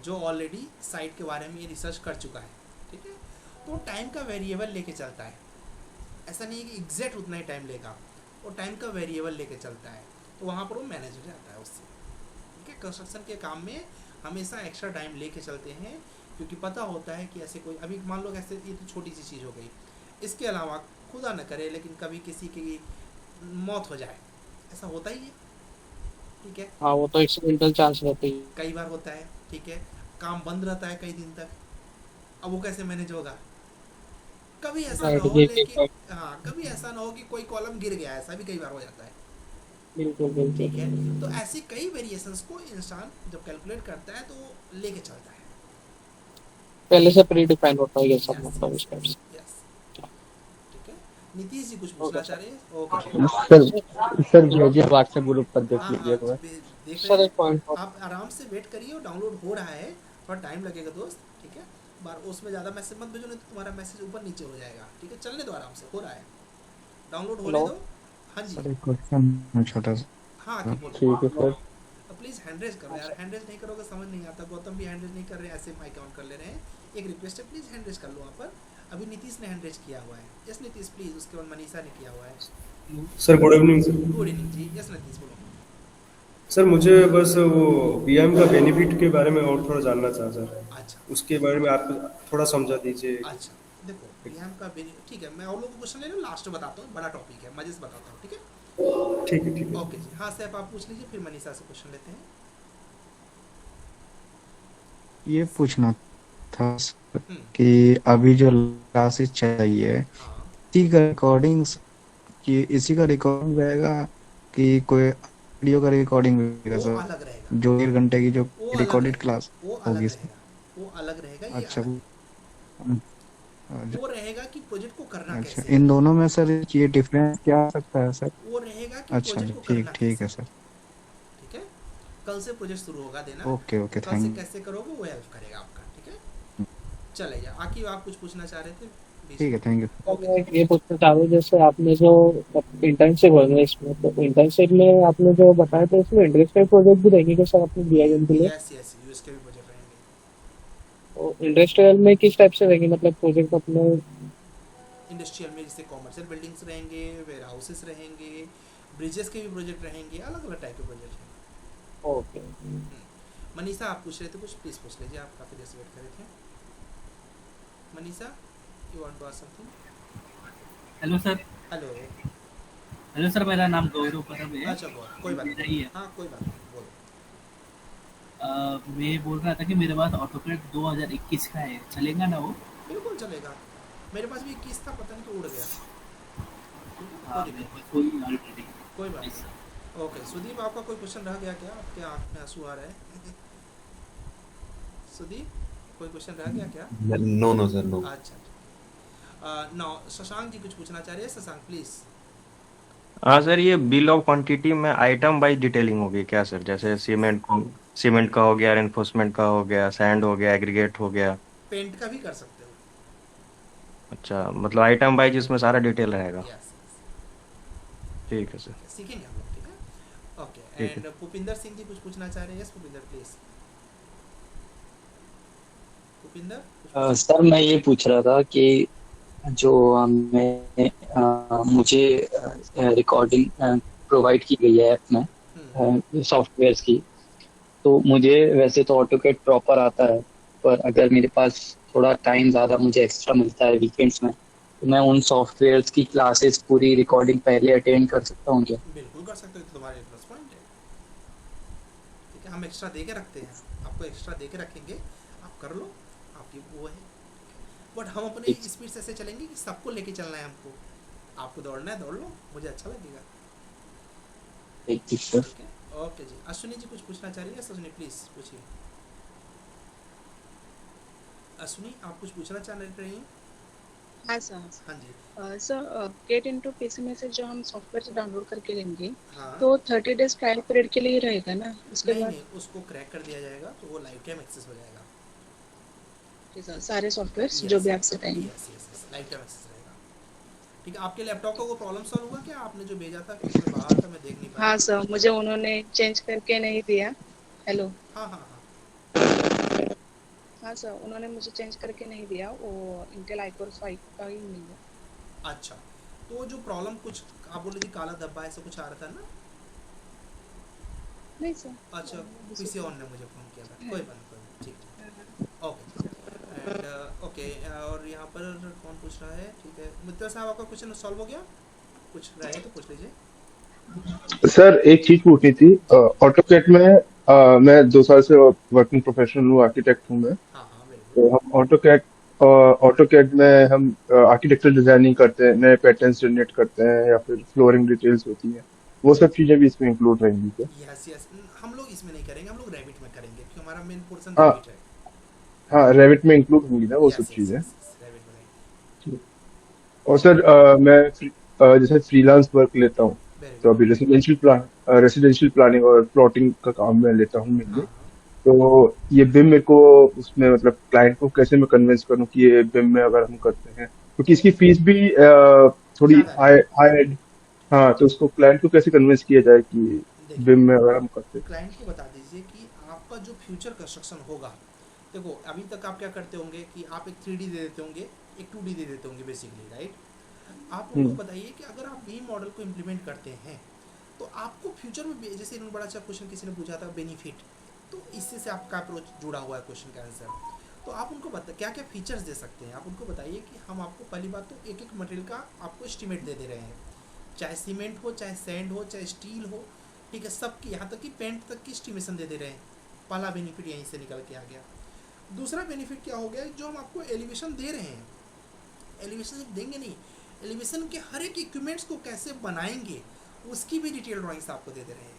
जो ऑलरेडी साइट के बारे में ये रिसर्च कर चुका है, ठीक है। तो टाइम का वेरिएबल लेके चलता है, ऐसा नहीं है कि एग्जैक्ट उतना ही टाइम लेगा, वो टाइम का वेरिएबल लेके चलता है, तो वहाँ पर वो मैनेज हो जाता है उससे, ठीक है। कंस्ट्रक्शन के काम में हमेशा एक्स्ट्रा टाइम लेके चलते हैं, क्योंकि पता होता है कि ऐसे कोई, अभी मान लो ऐसे, ये तो छोटी सी चीज़ हो गई, इसके अलावा खुदा न करे लेकिन कभी किसी की मौत हो जाए, ऐसा होता ही है, ठीक है। हाँ, वो तो एक्सीडेंटल चांस रहती है, कई बार होता है, ठीक है। काम बंद रहता है कई दिन तक, अब वो कैसे मैनेज होगा? कभी ऐसा ना हो, लेकिन हाँ कभी ऐसा ना हो कि कोई कॉलम गिर गया, ऐसा भी कई बार हो जाता है, बिल्कुल बिल्कुल, ठीक है। तो ऐसी कई वेरिएशंस को इंसान जब कैलकुलेट करता है तो वो लेके चलता है, पहले से प्री डिफाइन होता है ये सब, मतलब यस इस टाइप से। यस, ठीक है। नीतीश जी कुछ पूछना चाह रहे हैं? ओके सर भेजिए व्हाट्सएप ग्रुप पर, देख हाँ लीजिए एक बार। देख सर रहे एक पॉइंट हैं, आप आराम से वेट करिए, डाउनलोड हो रहा है, थोड़ा टाइम लगेगा दोस्त, ठीक है। बार उसमें ज़्यादा मैसेज मत भेजो, नहीं तो तुम्हारा मैसेज ऊपर नीचे हो जाएगा, ठीक है। चलने दो, आराम से हो रहा है, डाउनलोड होने दो। हाँ जी, सर एक क्वेश्चन है छोटा सा। हाँ आगे बोलो। ठीक है सर। प्लीज़ हैंड रेज करो यार, हैंड रेज नहीं करोगे समझ नहीं आता। गौतम भी हैंड रेज नहीं कर रहे हैं, ऐसे माइक ऑन कर ले रहे हैं। एक रिक्वेस्ट है, प्लीज़ हैंड रेज कर लो वहाँ पर। अभी नीतीश ने हैंड रेज किया हुआ है, यस नीतीश प्लीज़। उसके बाद मनीषा ने किया हुआ है। Sir good evening sir. Good evening जी, यस नीतीश बोलो। सर मुझे बस वो बीएम का बेनिफिट के बारे में और थोड़ा जानना था सर, अच्छा उसके बारे में आप थोड़ा समझा दीजिए। अच्छा, देखो बीएम का ठीक है, मैं और लोगों को क्वेश्चन ले रहा हूँ, लास्ट में बताता हूँ, बड़ा टॉपिक है, मजे से बताता हूँ, ठीक है। ठीक है ठीक है। ओके जी, हाँ सैफ आप पूछ लीजिए, फिर मनीषा से क्वेश्चन लेते हैं। ये पूछना था सर कि अभी जो क्लासेस चल रही है, इसी का रिकॉर्डिंग्स कि इसी का रिकॉर्डिंग रहेगा कि कोई वीडियो का रिकॉर्डिंग रहेगा वो सर? अलग रहेगा, जो 1 घंटे की जो वो अलग रिकॉर्डेड रहेगा, क्लास वो अलग होगी रहेगा, वो अलग रहेगा, ये अच्छा अलग अच्छा, वो रहेगा कि प्रोजेक्ट को करना अच्छा कैसे है। इन दोनों में सर ये डिफरेंस क्या हो सकता है सर? वो रहेगा कि अच्छा प्रोजेक्ट को ठीक करना ठीक कैसे, है सर। ठीक है। कल से प्रोजेक्ट शुरू होगा देना, ओके ओके, कल से थैंक कैसे करोगे वो हेल्प करेगा आपका, ठीक है। चलेगा, आखिर आप कुछ पूछना चाह रहे थे? ठीक है, थैंक यू। मैं ये पूछना चाह रहा हूँ, जैसे आपने जो इंटर्नशिप हो गया इसमें, तो इंटर्नशिप में आपने जो बताया था इसमें इंडस्ट्रियल प्रोजेक्ट भी रहेंगे क्या सर आपने BIM के लिए? यस यस, यूएस के भी प्रोजेक्ट रहेंगे। तो इंडस्ट्रियल में किस टाइप से रहेंगे, मतलब प्रोजेक्ट अपने? इंडस्ट्रियल में जैसे कॉमर्शियल बिल्डिंग्स रहेंगे, वेयर हाउसेस रहेंगे, ब्रिजेस के भी प्रोजेक्ट रहेंगे, अलग अलग टाइप के प्रोजेक्ट हैं। ओके, मनीषा आप पूछ रहे थे कुछ, प्लीज पूछ लीजिए, आप काफी देर से वेट कर रहे थे। Manisha, you want to ask something? Hello sir. Hello hello sir, मेरा नाम गौरव परब है। अच्छा कोई बात नहीं, हाँ कोई बात नहीं, बोलो। मैं बोल रहा था कि मेरे पास ऑटोकैड 2021 का है, चलेगा ना वो? बिल्कुल चलेगा, मेरे पास भी 21 था, पता नहीं तो उड़ गया। हाँ, कोई बात नहीं। ओके सुदीप, आपका कोई क्वेश्चन रह गया क्या? आपके आँख में आंसू आ रहा है? सुदीप कोई क्वेश्चन रह गया क्या? No no sir, no. अच्छा नो, शशांक जी कुछ पूछना चाह रहे हैं, शशांक प्लीज। हाँ सर, ये बिल ऑफ क्वांटिटी में आइटम वाइज डिटेलिंग होगी क्या सर? जैसे सीमेंट का हो गया, रेनफोर्समेंट का हो गया, सैंड हो गया, एग्रीगेट हो गया। पेंट का भी कर सकते हो। अच्छा, मतलब आइटम वाइज इसमें सारा डिटेल रहेगा। यस, ठीक है सर। सीखेंगे हम लोग, ठीक है। ओके, ठीक है। एंड भूपिंदर सिंह जी कुछ पूछना चाह रहे हैं? Yes Bhupinder please. Bhupinder sir मैं ये पूछ रहा था कि जो मुझे रिकॉर्डिंग प्रोवाइड की गई है ऐप में सॉफ्टवेयर्स की, तो मुझे वैसे तो ऑटोकैड प्रॉपर आता है, पर अगर मेरे पास थोड़ा टाइम ज़्यादा मुझे एक्स्ट्रा मिलता है वीकेंड्स में, तो मैं उन सॉफ्टवेयर्स की क्लासेस पूरी रिकॉर्डिंग पहले अटेंड कर सकता हूँ क्या? बिल्कुल कर सकते हो, तो तुम्हारे प्लस पॉइंट है। ठीक है, हम एक्स्ट्रा दे के रखते हैं, आपको एक्स्ट्रा दे के रखेंगे, आप कर लो, आपकी वो है। बट हम अपने स्पीड से ऐसे चलेंगे कि सबको लेके चलना है हमको। आपको दौड़ना है, दौड़ लो, मुझे अच्छा लगेगा। ठीक है, ओके जी। अश्विनी जी कुछ पूछना चाह रही है? अश्विनी प्लीज पूछिए। अश्विनी आप कुछ पूछना चाह रही हैं? हाँ सर। हाँ जी। सर गेट इनटू पीसी में से जो हम सॉफ्टवेयर से डाउनलोड करके लेंगे, हाँ। तो 30 डेज ट्रायल पीरियड के लिए ही रहेगा ना? उसके बाद नहीं, उसको क्रैक कर दिया जाएगा तो वो लाइफ टाइम एक्सेस हो जाएगा। ठीक है, सारे सॉफ्टवेयर जो भी आप सिखाएंगे। यस, लाइफ टाइम एक्सेस रहेगा। ठीक है, आपके लैपटॉप का वो प्रॉब्लम सॉल्व हुआ क्या? आपने जो भेजा था कि उसमें बाहर था, मैं देख नहीं पाया। हाँ सर, मुझे उन्होंने चेंज करके नहीं दिया। हेलो। हाँ हाँ हाँ हाँ सर, उन्होंने मुझे चेंज करके नहीं दिया, वो इंटेल i-Core 5 का ही मिला। अच्छा, तो जो प्रॉब्लम कुछ आप बोले थी काला धब्बा ऐसा कुछ आ रहा था ना? नहीं सर। अच्छा, किसी और ने मुझे फ़ोन किया था, कोई बात नहीं, ठीक। ओके एंड ओके, और यहाँ पर कौन पूछ रहा है? ठीक है, मित्र साहब आपका क्वेश्चन सॉल्व हो गया? कुछ रहे तो पूछ लीजिए। सर एक चीज पूछनी थी। ऑटोकैड में मैं 2 साल से वर्किंग प्रोफेशनल हूँ, आर्किटेक्ट हूँ मैं। तो हम ऑटोकैड में हम आर्किटेक्चरल डिजाइनिंग करते हैं, नए पैटर्न्स जनरेट करते हैं, या फिर फ्लोरिंग डिटेल्स होती हैं, वो सब चीजें भी इसमें इंक्लूड रहेंगी क्या? यस, हम लोग इसमें नहीं करेंगे, हम लोग रैबिट में करेंगे क्योंकि हमारा मेन पोर्शन हाँ रैबिट है। हाँ, रेविट में इंक्लूड होंगी ना वो सब चीजें। रैबिट में नहीं। और सर जैसे फ्रीलांस वर्क लेता हूँ, तो अभी रेसिडेंशियल प्लानिंग और प्लॉटिंग का काम मैं लेता हूँ मेनली। तो ये बिम मेरे को उसमें मतलब क्लाइंट को कैसे मैं कन्विंस करूँ कि ये बिम में अगर हम करते हैं, क्योंकि इसकी फीस भी थोड़ी हाई। हाँ, तो उसको क्लाइंट को कैसे कन्विंस किया जाए कि बिम में अगर हम करते हैं? क्लाइंट को बता दीजिए कि आपका जो फ्यूचर कंस्ट्रक्शन होगा, देखो अभी तक आप क्या करते होंगे कि आप एक 3D दे देते होंगे, एक 2D दे देते होंगे बेसिकली, राइट? आप उनको बताइए कि अगर आप बीम मॉडल को इम्प्लीमेंट करते हैं तो आपको फ्यूचर में, जैसे इन्होंने बड़ा अच्छा क्वेश्चन किसी ने पूछा था बेनिफिट, तो इससे से आपका अप्रोच जुड़ा हुआ है क्वेश्चन का आंसर। तो आप उनको क्या क्या फीचर्स दे सकते हैं, आप उनको बताइए कि हम आपको पहली बात तो एक एक मटेरियल का आपको एस्टिमेट दे रहे हैं, चाहे सीमेंट हो, चाहे सैंड हो, चाहे स्टील हो, ठीक है, सबकी, यहाँ तक कि पेंट तक की एस्टिमेशन दे रहे हैं। पहला बेनिफिट यहीं से निकल के आ गया। दूसरा बेनिफिट क्या हो गया, जो हम आपको एलिवेशन दे रहे हैं, एलिवेशन देंगे नहीं, एलिवेशन के हर एक इक्विपमेंट्स को कैसे बनाएंगे उसकी भी डिटेल ड्राइंग्स आपको दे रहे हैं।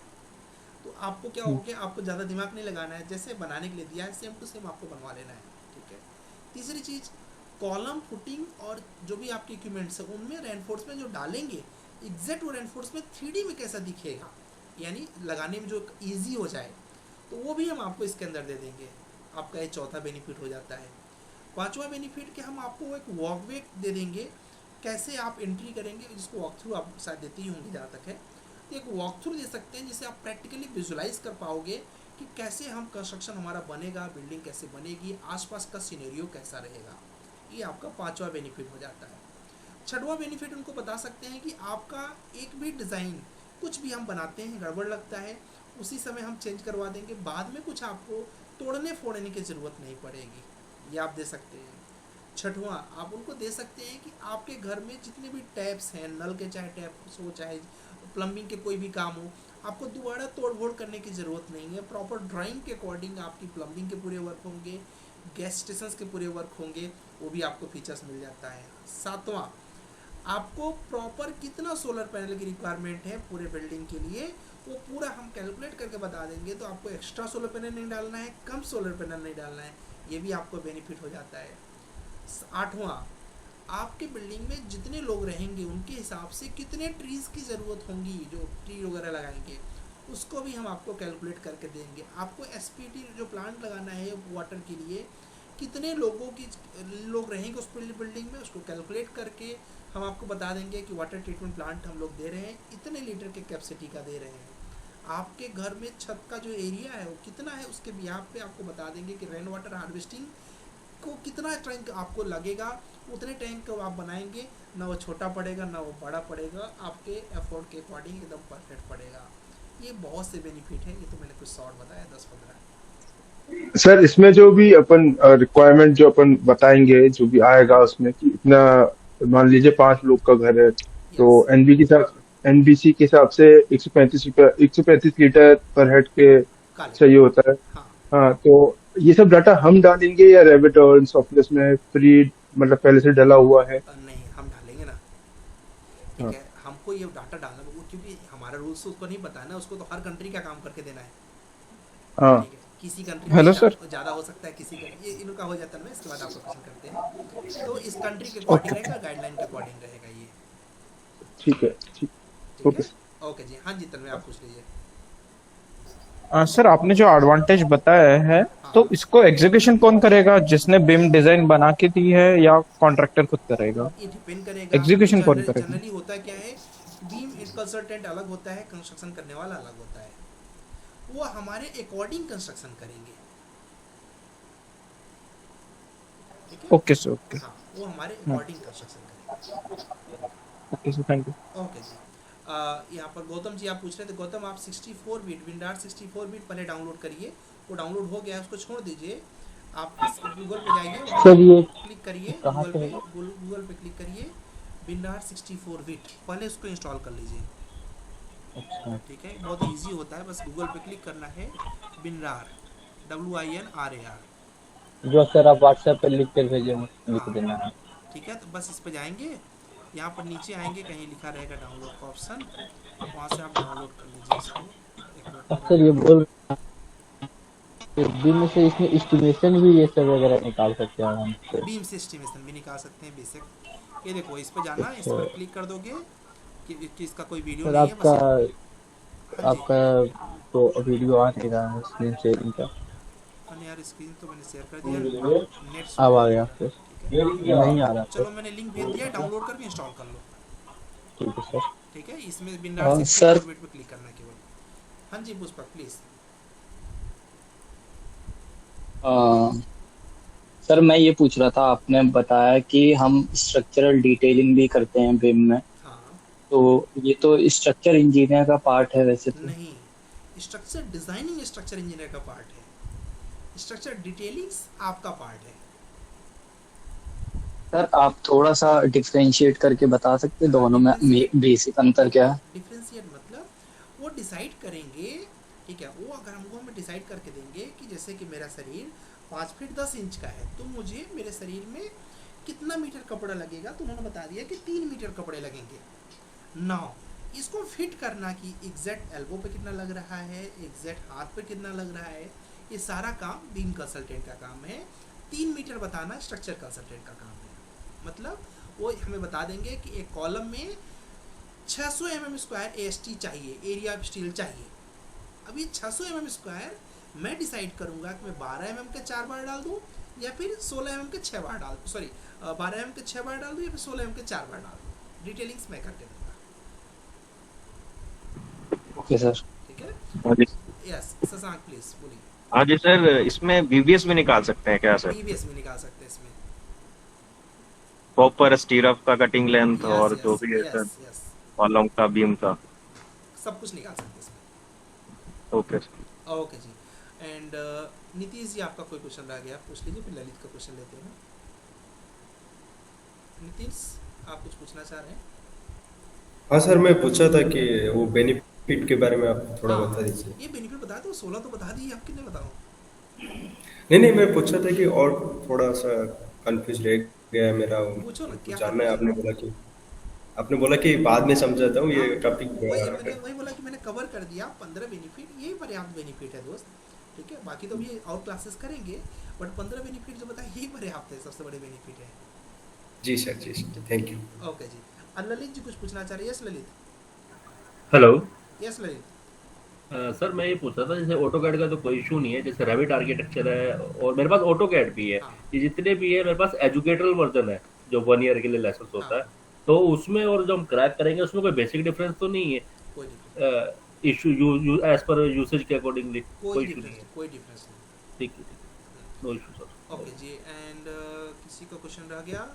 तो आपको क्या हो गया, आपको ज़्यादा दिमाग नहीं लगाना है, जैसे बनाने के लिए दिया है सेम टू सेम आपको बनवा लेना है, ठीक है। तीसरी चीज़, कॉलम फुटिंग और जो भी आपके इक्विपमेंट्स हैं उनमें रेनफोर्समेंट जो डालेंगे, एग्जैक्ट वो रेनफोर्समेंट 3D में कैसा दिखेगा, यानी लगाने में जो ईजी हो जाए, तो वो भी हम आपको इसके अंदर दे देंगे। आपका ये चौथा बेनिफिट हो जाता है। पांचवा बेनिफिट कि हम आपको एक वॉकवे दे देंगे, कैसे आप एंट्री करेंगे, जिसको वॉक थ्रू आप शायद देती ही होंगी जहाँ तक है, तो एक वॉक थ्रू दे सकते हैं जिससे आप प्रैक्टिकली विजुलाइज कर पाओगे कि कैसे हम कंस्ट्रक्शन हमारा बनेगा, बिल्डिंग कैसे बनेगी, आसपास का सिनेरियो कैसा रहेगा। ये आपका पांचवा बेनिफिट हो जाता है। छठवां बेनिफिट उनको बता सकते हैं कि आपका एक भी डिज़ाइन, कुछ भी हम बनाते हैं गड़बड़ लगता है, उसी समय हम चेंज करवा देंगे, बाद में कुछ आपको तोड़ने फोड़ने की ज़रूरत नहीं पड़ेगी, ये आप दे सकते हैं। छठवां, आप उनको दे सकते हैं कि आपके घर में जितने भी टैप्स हैं, नल के चाहे टैप्स हो, चाहे प्लम्बिंग के कोई भी काम हो, आपको दोबारा तोड़ फोड़ करने की ज़रूरत नहीं है। प्रॉपर ड्राइंग के अकॉर्डिंग आपकी प्लम्बिंग के पूरे वर्क होंगे, गैस स्टेशन के पूरे वर्क होंगे, वो भी आपको फीचर्स मिल जाता है। सातवां, आपको प्रॉपर कितना सोलर पैनल की रिक्वायरमेंट है पूरे बिल्डिंग के लिए, वो पूरा हम कैलकुलेट करके बता देंगे, तो आपको एक्स्ट्रा सोलर पैनल नहीं डालना है, कम सोलर पैनल नहीं डालना है, ये भी आपको बेनिफिट हो जाता है। आठवां, आपके बिल्डिंग में जितने लोग रहेंगे उनके हिसाब से कितने ट्रीज़ की ज़रूरत होंगी, जो ट्री वगैरह लगाएंगे उसको भी हम आपको कैलकुलेट करके देंगे। आपको एसपीटी जो प्लांट लगाना है वाटर के लिए, कितने लोग रहेंगे उस बिल्डिंग में, उसको कैलकुलेट करके हम आपको बता देंगे कि वाटर ट्रीटमेंट प्लांट हम लोग दे रहे हैं, इतने लीटर के कैपेसिटी का दे रहे हैं। आपके घर में छत का जो एरिया है वो कितना है, उसके बिहाफ पे आपको बता देंगे कि रेन वाटर हार्वेस्टिंग को कितना टैंक आपको लगेगा, उतने टैंक को आप बनाएंगे। ना वो छोटा पड़ेगा ना वो बड़ा पड़ेगा, आपके एफोर्ड के अकॉर्डिंग एकदम परफेक्ट पड़ेगा। ये बहुत से बेनिफिट है, ये तो मैंने कुछ शॉर्ट बताया 10-15। सर इसमें जो भी अपन रिक्वायरमेंट जो अपन बताएंगे, जो भी आएगा उसमें कि इतना, मान लीजिए 5 लोग का घर है, तो एनबीसी के हिसाब से 135 लीटर पर हेड के चाहिए होता है। हाँ, तो ये सब डाटा हम डालेंगे या रेविट और सॉफ्टवेयर में फ्री मतलब पहले से डाला हुआ है? नहीं, हम डालेंगे ना, ठीक है। हमको ये डाटा डालना, क्योंकि हमारा रूल्स उसको नहीं पता है ना, उसको तो हर कंट्री का काम करके देना है। हाँ, ठीक है, किसी कंट्री में ज़्यादा हो सकता है, किसी का ये इनका हो जाता है ना। इसके बाद आपको क्वेश्चन करते हैं, तो इस कंट्री के अकॉर्डिंग रहेगा, गाइडलाइन के अकॉर्डिंग रहेगा ये। ठीक है, ठीक। ओके जी, हाँ जी तन्मय आप पूछ लीजिए। सर आपने जो एडवांटेज बताया है, तो इसको एग्जीक्यूशन कौन करेगा? जिसने बीम डिजाइन बना के दी है या कॉन्ट्रैक्टर खुद करेगा? ये डिपेंड करेगा, एग्जीक्यूशन कौन करेगा? जनरली होता क्या है, बीम कंसल्टेंट अलग होता है, कंस्ट्रक्शन करने वाला अलग होता है, वो हमारे अकॉर्डिंग कंस्ट्रक्शन करेंगे। Okay sir, okay. हाँ, वो हमारे अकॉर्डिंग कंस्ट्रक्शन करेंगे। Okay sir, thank you. Okay जी। यहाँ पर गौतम जी आप पूछ रहे थे। गौतम, आप 64 बिट विंडार 64 बिट पहले डाउनलोड करिए, वो डाउनलोड हो गया है, उसको छोड़ दीजिए। आप गूगल पे जाइए, क्लिक करिए, गूगल पे क्लिक करिए, विंडार 64 बिट, पहले उसको इंस्टॉल कर लीजिए। अच्छा, ठीक है, बहुत इजी होता है, बस गूगल पे क्लिक करना है, विंडार WINRAR। जो सर आप व्हाट्सएप पे लिख कर भेजे, लिख देना है। ठीक है, तो बस इस पे जाएंगे, यहाँ पर नीचे आएंगे, कहीं लिखा रहेगा डाउनलोड का ऑप्शन, वहाँ से आप डाउनलोड कर लीजिए इसको। सर ये बोल बीम से इसमें एस्टिमेशन भी ये सब वगैरह निकाल सकते हैं हम? बीम से एस्टिमेशन भी निकाल सकते हैं बेसिक। ये देखो, इस पे जाना, इस पर क्लिक कर दोगे कि इसका कोई वीडियो नहीं है, आपका तो वीडियो आ नहीं रहा है स्क्रीन शेयरिंग का। यार स्क्रीन तो मैंने शेयर कर दिया, नेट अब आ गया, फिर नहीं आ रहा। चलो मैंने लिंक भेज दिया, डाउनलोड करके इंस्टॉल कर लो। ठीक है सर। ठीक है, इसमें विंडोज 64 बिट पे क्लिक करना है केवल। हाँ जी पुष्पक प्लीज। सर मैं ये पूछ रहा था, आपने बताया कि हम स्ट्रक्चरल डिटेलिंग भी करते हैं बीम में, तो ये तो स्ट्रक्चर इंजीनियर का पार्ट है वैसे तो? नहीं, स्ट्रक्चर डिजाइनिंग स्ट्रक्चर इंजीनियर का पार्ट है, स्ट्रक्चर डिटेलिंग्स आपका पार्ट है। सर आप थोड़ा सा डिफरेंशिएट करके बता सकते हैं दोनों में बेसिक अंतर क्या है? डिफरेंशिएट मतलब वो डिसाइड करेंगे, ठीक है, वो अगर हमको हमें डिसाइड करके देंगे कि जैसे कि मेरा शरीर 5 फीट 10 इंच का है, तो मुझे मेरे शरीर में कितना मीटर कपड़ा लगेगा, तो उन्होंने बता दिया कि 3 मीटर कपड़े लगेंगे। नाउ इसको फिट करना कि एग्जैक्ट एल्बो पे कितना लग रहा है, एग्जैक्ट हाथ पे कितना लग रहा है, ये सारा काम बीम कंसल्टेंट का काम है। 3 मीटर बताना स्ट्रक्चर कंसल्टेंट का काम है। मतलब वो हमें बता देंगे कि एक कॉलम में 600 mm स्क्वायर AST चाहिए, एरिया ऑफ स्टील चाहिए। अब ये 600 mm स्क्वायर मैं डिसाइड करूंगा कि मैं 12 mm के 4 बार डाल दूं या फिर 16 mm के 6 बार डाल दूं, सॉरी 12 mm के 6 बार डाल दूं या फिर 16 mm के 4 बार डाल दूं। डिटेलिंग्स मैं करके दूंगा। Okay sir. ठीक है, यस शशांक प्लीज बोलिए। हाँ जी सर, इसमें BBS भी निकाल सकते हैं क्या सर? BBS भी निकाल सकते हैं इसमें, प्रॉपर स्टीरअप का कटिंग लेंथ और जो भी है सर, कॉलम का, बीम का, सब कुछ निकाल सकते हैं इसमें। ओके ओके जी। एंड नीतीश जी आपका कोई क्वेश्चन रह गया पूछ लीजिए, फिर ललित का क्वेश्चन लेते हैं। नीतीश आप कुछ पूछना चाह रहे हैं? हाँ सर, मैं पूछा था कि वो बेनिफिट के बारे में आप थोड़ा बता दीजिए। ये बेनिफिट बता दो, 16 तो बता दिए, आप कितने बताओ? नहीं, मैं पूछा था कि और थोड़ा सा कंफ्यूज रह गया मेरा, पूछो ना, क्या जानना है। आपने बोला कि बाद में समझाता हूँ, ये टॉपिक वही बोला कि मैंने कवर कर दिया 15 बेनिफिट, यही पर्याप्त बेनिफिट है दोस्त। ठीक है, बाकी तो ये और क्लासेस करेंगे, बट 15 बेनिफिट जो बताया यही पर्याप्त है, सबसे बड़े बेनिफिट है। जी सर, जी थैंक यू। ओके जी। ललित जी कुछ पूछना चाह रहे हैं? Yes Lalit. Hello. Yes Lalit. Sir मैं ये पूछ रहा था, जैसे ऑटोकैड का तो कोई इशू नहीं है, जैसे रेविट आर्किटेक्चर है और मेरे पास ऑटोकैड भी है, ये जितने भी है मेरे पास एजुकेटरल वर्जन है जो 1 ईयर के लिए लाइसेंस होता है, तो उसमें और जो हम क्रैक करेंगे उसमें कोई बेसिक डिफरेंस तो नहीं है? Issue you as per usage के अकॉर्डिंगली कोई इशू नहीं है? कोई डिफरेंस नहीं। ठीक है, नो इशू सर। ओके जी। एंड किसी का क्वेश्चन रह गया?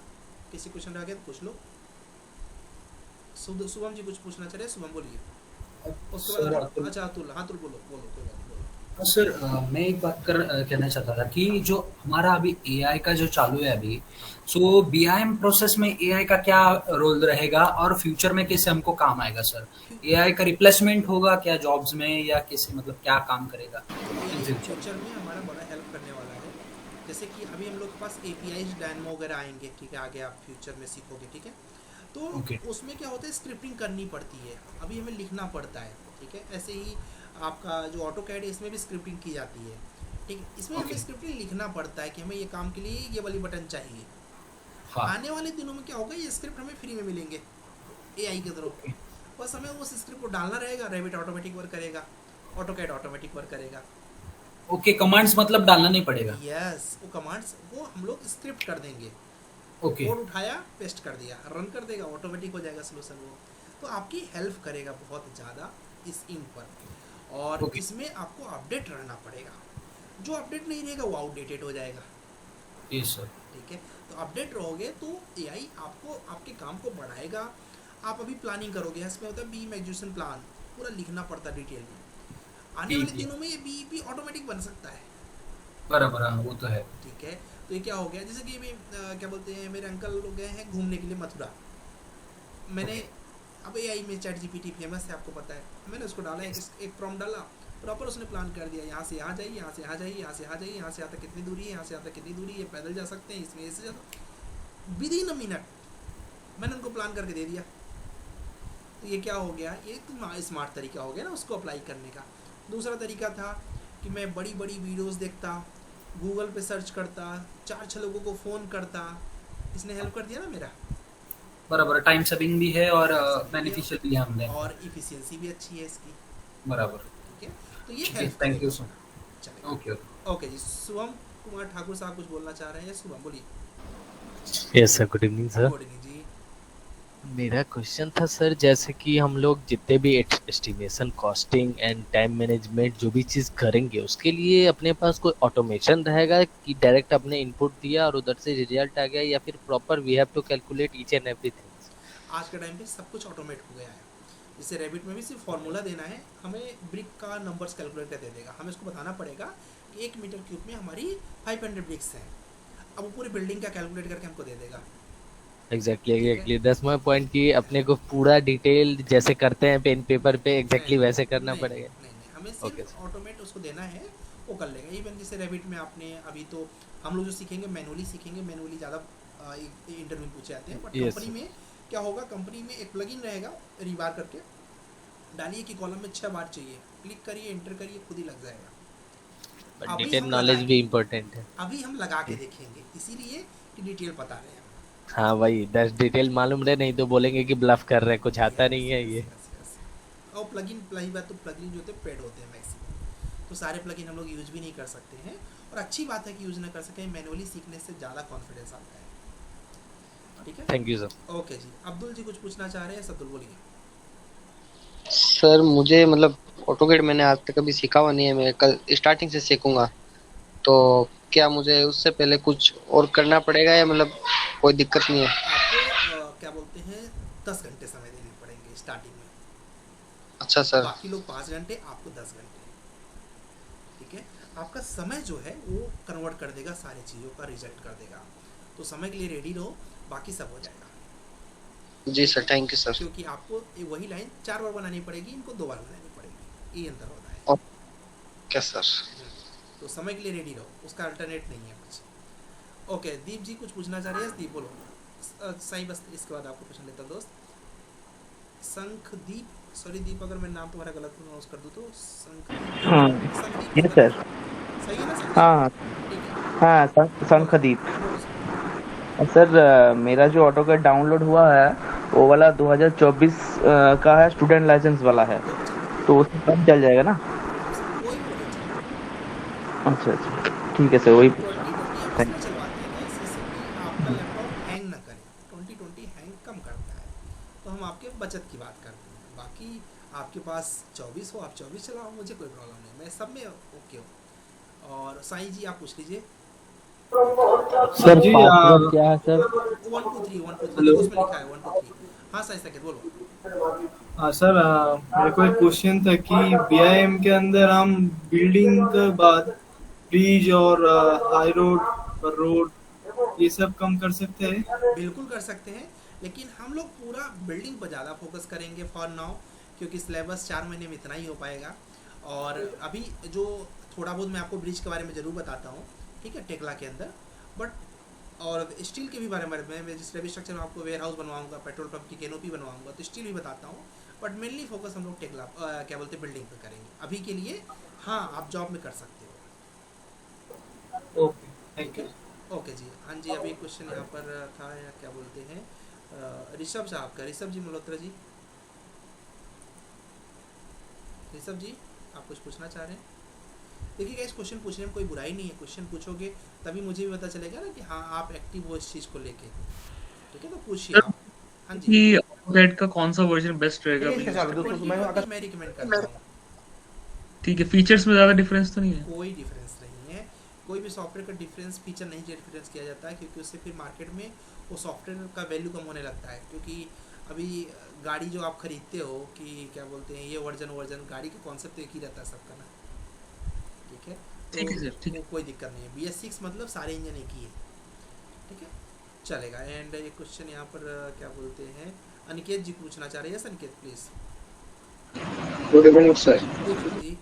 किसी क्वेश्चन रह गया तो पूछ लो। शुभम जी कुछ पूछना चाह रहे हैं? शुभम बोलिए। उसके बाद अच्छा अतुल, हाँ अतुल बोलो बोलो, कोई बात बोलो। सर मैं एक बात कहना चाहता था कि जो हमारा अभी एआई का जो चालू है अभी, सो बीआईएम प्रोसेस में एआई का क्या रोल रहेगा और फ्यूचर में कैसे हमको काम आएगा सर? एआई का रिप्लेसमेंट होगा क्या जॉब्स में, या कैसे मतलब क्या काम करेगा फ्यूचर में? हमारा बड़ा हेल्प करने वाला है। जैसे कि अभी हम लोग के पास एपीआई डायनामो वगैरह आएंगे, ठीक है, आगे आप फ्यूचर में सीखोगे, ठीक है। तो उसमें क्या होता है, स्क्रिप्टिंग करनी पड़ती है, अभी हमें लिखना पड़ता है, ठीक है। ऐसे ही आपका जो ऑटोकैड है इसमें भी स्क्रिप्टिंग की जाती है, ठीक है। इसमें हमें स्क्रिप्टिंग लिखना पड़ता है कि हमें ये काम के लिए ये वाली बटन चाहिए। आने वाले दिनों में क्या होगा, ये स्क्रिप्ट हमें फ्री में मिलेंगे एआई के थ्रू, बस हमें उस स्क्रिप्ट को डालना रहेगा, रेविट ऑटोमेटिक वर्क करेगा, ऑटोकैड ऑटोमेटिक वर्क करेगा। ओके, कमांड्स मतलब डालना नहीं पड़ेगा? यस, वो कमांड्स वो हम लोग स्क्रिप्ट कर देंगे। ओके, कोड उठाया, पेस्ट कर दिया, रन कर देगा, ऑटोमेटिक हो जाएगा सोल्यूशन वो। तो आपकी हेल्प करेगा बहुत ज़्यादा इस इन पर। और इसमें आपको अपडेट रहना पड़ेगा, जो अपडेट नहीं रहेगा वो आउटडेटेड हो जाएगा। यस सर, ठीक है। तो अपडेट रहोगे तो एआई आपको आपके काम को बढ़ाएगा। आप अभी प्लानिंग करोगे, इसमें होता है बीम एग्जीक्यूशन प्लान, पूरा लिखना पड़ता है डिटेल में। आने वाले दिनों में ये बीईपी ऑटोमेटिक बन सकता है। बराबर, हाँ वो तो है। ठीक है। तो ये क्या हो गया, जैसे कि भी क्या बोलते हैं, मेरे अंकल लोग गए हैं घूमने के लिए मथुरा। मैंने अब एआई में चैट जीपीटी फेमस है, आपको पता है, मैंने उसको डाला, एक प्रॉम्प्ट डाला, प्रॉपर उसने प्लान कर दिया, यहाँ से यहाँ जाइए, यहाँ से यहाँ जाइए, यहाँ से यहाँ जाइए, यहाँ से यहाँ तक कितनी दूरी है, यहाँ से यहाँ तक कितनी दूरी है, पैदल जा सकते हैं, इसमें ऐसे जाता, विदिन अ मिनट मैंने उनको प्लान करके दे दिया। तो ये क्या हो गया, ये तो स्मार्ट तरीका हो गया ना उसको अप्लाई करने का। दूसरा तरीका था कि मैं बड़ी बड़ी वीडियोस देखता, गूगल पे सर्च करता, 4-6 लोगों को फ़ोन करता, इसने हेल्प कर दिया ना मेरा। बराबर, टाइम सेविंग भी है और बेनिफिशियल भी है हमने, और इफिशियंसी भी अच्छी है इसकी। बराबर, ठीक है। तो ये help, thank you so much. Okay okay जी। शुभम कुमार ठाकुर साहब कुछ बोलना चाह रहे हैं? शुभम बोलिए। Yes sir, good evening sir. Good evening जी। मेरा क्वेश्चन था सर, जैसे कि हम लोग जितने भी estimation, costing and time management जो भी चीज़ करेंगे, उसके लिए अपने पास कोई ऑटोमेशन रहेगा कि डायरेक्ट अपने इनपुट दिया और उधर से रिजल्ट आ गया, या फिर proper we have to calculate each and everything? आज के टाइम पे सब कुछ ऑटोमेट हो गया है। जैसे रेबिट में भी सिर्फ फार्मूला देना है, हमें ब्रिक का नंबर्स कैलकुलेट कर दे देगा। हमें उसको बताना पड़ेगा कि 1 मीटर क्यूब में हमारी 500 ब्रिक्स हैं, अब वो पूरी बिल्डिंग का कैलकुलेट करके हमको दे देगा। एग्जैक्टली 10वां पॉइंट की अपने को पूरा डिटेल जैसे करते हैं पेन पेपर पे, एग्जैक्टली वैसे करना पड़ेगा। नहीं, हमें सिर्फ ऑटोमेट उसको देना है, वो कर लेगा। इवन जैसे रेबिट में आपने अभी तो हम लोग जो सीखेंगे मैनुअली सीखेंगे, मैनुअली ज़्यादा इंटरव्यू पूछे जाते हैं। बट कंपनी में क्या होगा, कंपनी में एक प्लगइन रहेगा, रिबार करके डालिए कि कॉलम में 6 बार चाहिए, क्लिक करिए, एंटर करिए, खुद ही लग जाएगा। डिटेल नॉलेज भी इम्पोर्टेंट है। अभी हम लगा के देखेंगे, इसीलिए कि डिटेल पता रहे हैं। हाँ वही 10 डिटेल मालूम रहे, नहीं तो बोलेंगे कि ब्लफ कर रहे हैं, कुछ आता नहीं है ये। और प्लगइन तो प्लगइन जो होते हैं पेड होते हैं मैक्सिमम, तो सारे प्लगइन हम लोग यूज भी नहीं कर सकते हैं। और अच्छी बात है कि यूज ना कर सकें, मैनुअली सीखने से ज़्यादा कॉन्फिडेंस आता है। ठीक है, थैंक यू सर। ओके जी। अब्दुल जी कुछ पूछना चाह रहे हैं? अब्दुल बोलिए। सर मुझे मतलब ऑटोकैड मैंने आज तक कभी सीखा हुआ नहीं है, मैं कल स्टार्टिंग से सीखूंगा, तो क्या मुझे उससे पहले कुछ और करना पड़ेगा या मतलब कोई दिक्कत नहीं है? आपको क्या बोलते हैं 10 घंटे समय देने पड़ेंगे स्टार्टिंग में। अच्छा सर। बाकी लोग 5 घंटे, आपको 10 घंटे। ठीक है। आपका समय जो है वो कन्वर्ट कर देगा, सारी चीज़ों का रिजल्ट कर देगा। तो समय के लिए रेडी रहो, बाकी सब हो जाएगा। जी सर, थैंक यू सर। क्योंकि आपको वही लाइन 4 बार बनानी पड़ेगी, इनको 2 बार बनानी पड़ेगी, ये अंतर होता है। क्या सर? तो समय के लिए रेडी रहो, उसका अल्टरनेट नहीं है कुछ। ओके, दीप जी कुछ पूछना चाह रहे हैं? दीप बोलो। सही, बस इसके बाद आपको क्वेश्चन लेता दोस्त। शंखदीप, सॉरी दीप अगर मैं नाम तुम्हारा गलत प्रोनाउंस कर दूं तो शंखदीप। हाँ यस सर। सही है ना सर? हाँ शंखदीप सर। मेरा जो ऑटोकैड डाउनलोड हुआ है वो वाला 2024 का है, स्टूडेंट लाइसेंस वाला है। तो उसमें कम चल जाएगा ना? कोई मॉडल चलेगा। अच्छा अच्छा, ठीक है सर, वही 2020 हम थैंक इसलिए चलवाते हैं गाइस जिससे कि आपका लैपटॉप हैंग ना करे। 2020 हैंग कम करता है, तो हम आपके बचत की बात करते हैं। बाकी आपके पास 24 हो, आप 24 चलाओ, मुझे कोई प्रॉब्लम नहीं, मैं सब में ओके हूँ। और साईं जी आप पूछ लीजिए। सर पासवर्ड क्या है सर? 123 देखो उसमें लिखा है 123। हाँ साईं साकेत बोलो। हाँ सर, मेरे को एक क्वेश्चन था कि बीआईएम के अंदर हम बिल्डिंग के बाद ब्रिज और हाई रोड ये सब कम कर सकते हैं? बिल्कुल कर सकते हैं, लेकिन हम लोग पूरा बिल्डिंग पर ज़्यादा फोकस करेंगे फॉर नाउ, क्योंकि सिलेबस 4 महीने में इतना ही हो पाएगा। और अभी जो थोड़ा बहुत मैं आपको ब्रिज के बारे में ज़रूर बताता हूँ, ठीक है, टेक्ला के अंदर। बट और स्टील के भी बारे में मैं जिस रेवी स्ट्रक्चर में आपको वेयर हाउस बनवाऊंगा, पेट्रोल पंप की कैनोपी बनवाऊंगा, तो स्टील भी बताता हूँ। बट मेनली फोकस हम लोग टेक्ला क्या बोलते हैं बिल्डिंग पे करेंगे अभी के लिए। हाँ आप जॉब में कर सकते हो। Okay, thank you. ओके जी, हाँ जी, अभी क्वेश्चन यहाँ पर था या क्या बोलते हैं ऋषभ साहब का। ऋषभ जी मल्होत्रा जी, ऋषभ जी आप कुछ पूछना चाह रहे हैं? देखिए इस क्वेश्चन पूछने में कोई बुराई नहीं है, क्वेश्चन पूछोगे तभी मुझे भी पता चलेगा ना कि हाँ आप एक्टिव हो इस चीज़ को लेके, ठीक है, तो पूछिए आप। हाँ जी, कि ऑटोकैड का कौन सा वर्जन बेस्ट रहेगा? 2020 मैं रिकमेंड करता हूँ। ठीक है, फीचर्स में ज़्यादा डिफरेंस तो नहीं है? कोई डिफरेंस नहीं है, कोई भी सॉफ्टवेयर का डिफरेंस फीचर नहीं डिफरेंस किया जाता है, क्योंकि उससे फिर मार्केट में वो सॉफ्टवेयर का वैल्यू कम होने लगता है। क्योंकि अभी गाड़ी जो आप खरीदते हो कि क्या बोलते हैं ये वर्जन गाड़ी का कॉन्सेप्ट एक ही रहता है सबका ना, ठीक है, ठीक है सर, ठीक है, कोई दिक्कत नहीं है। BS6 मतलब सारे इंजन एक ही है, ठीक है, चलेगा। एंड एक क्वेश्चन यहाँ पर क्या बोलते हैं अनिकेत जी पूछना चाह रहे हैं। Yes Aniket please. Good evening sir. जी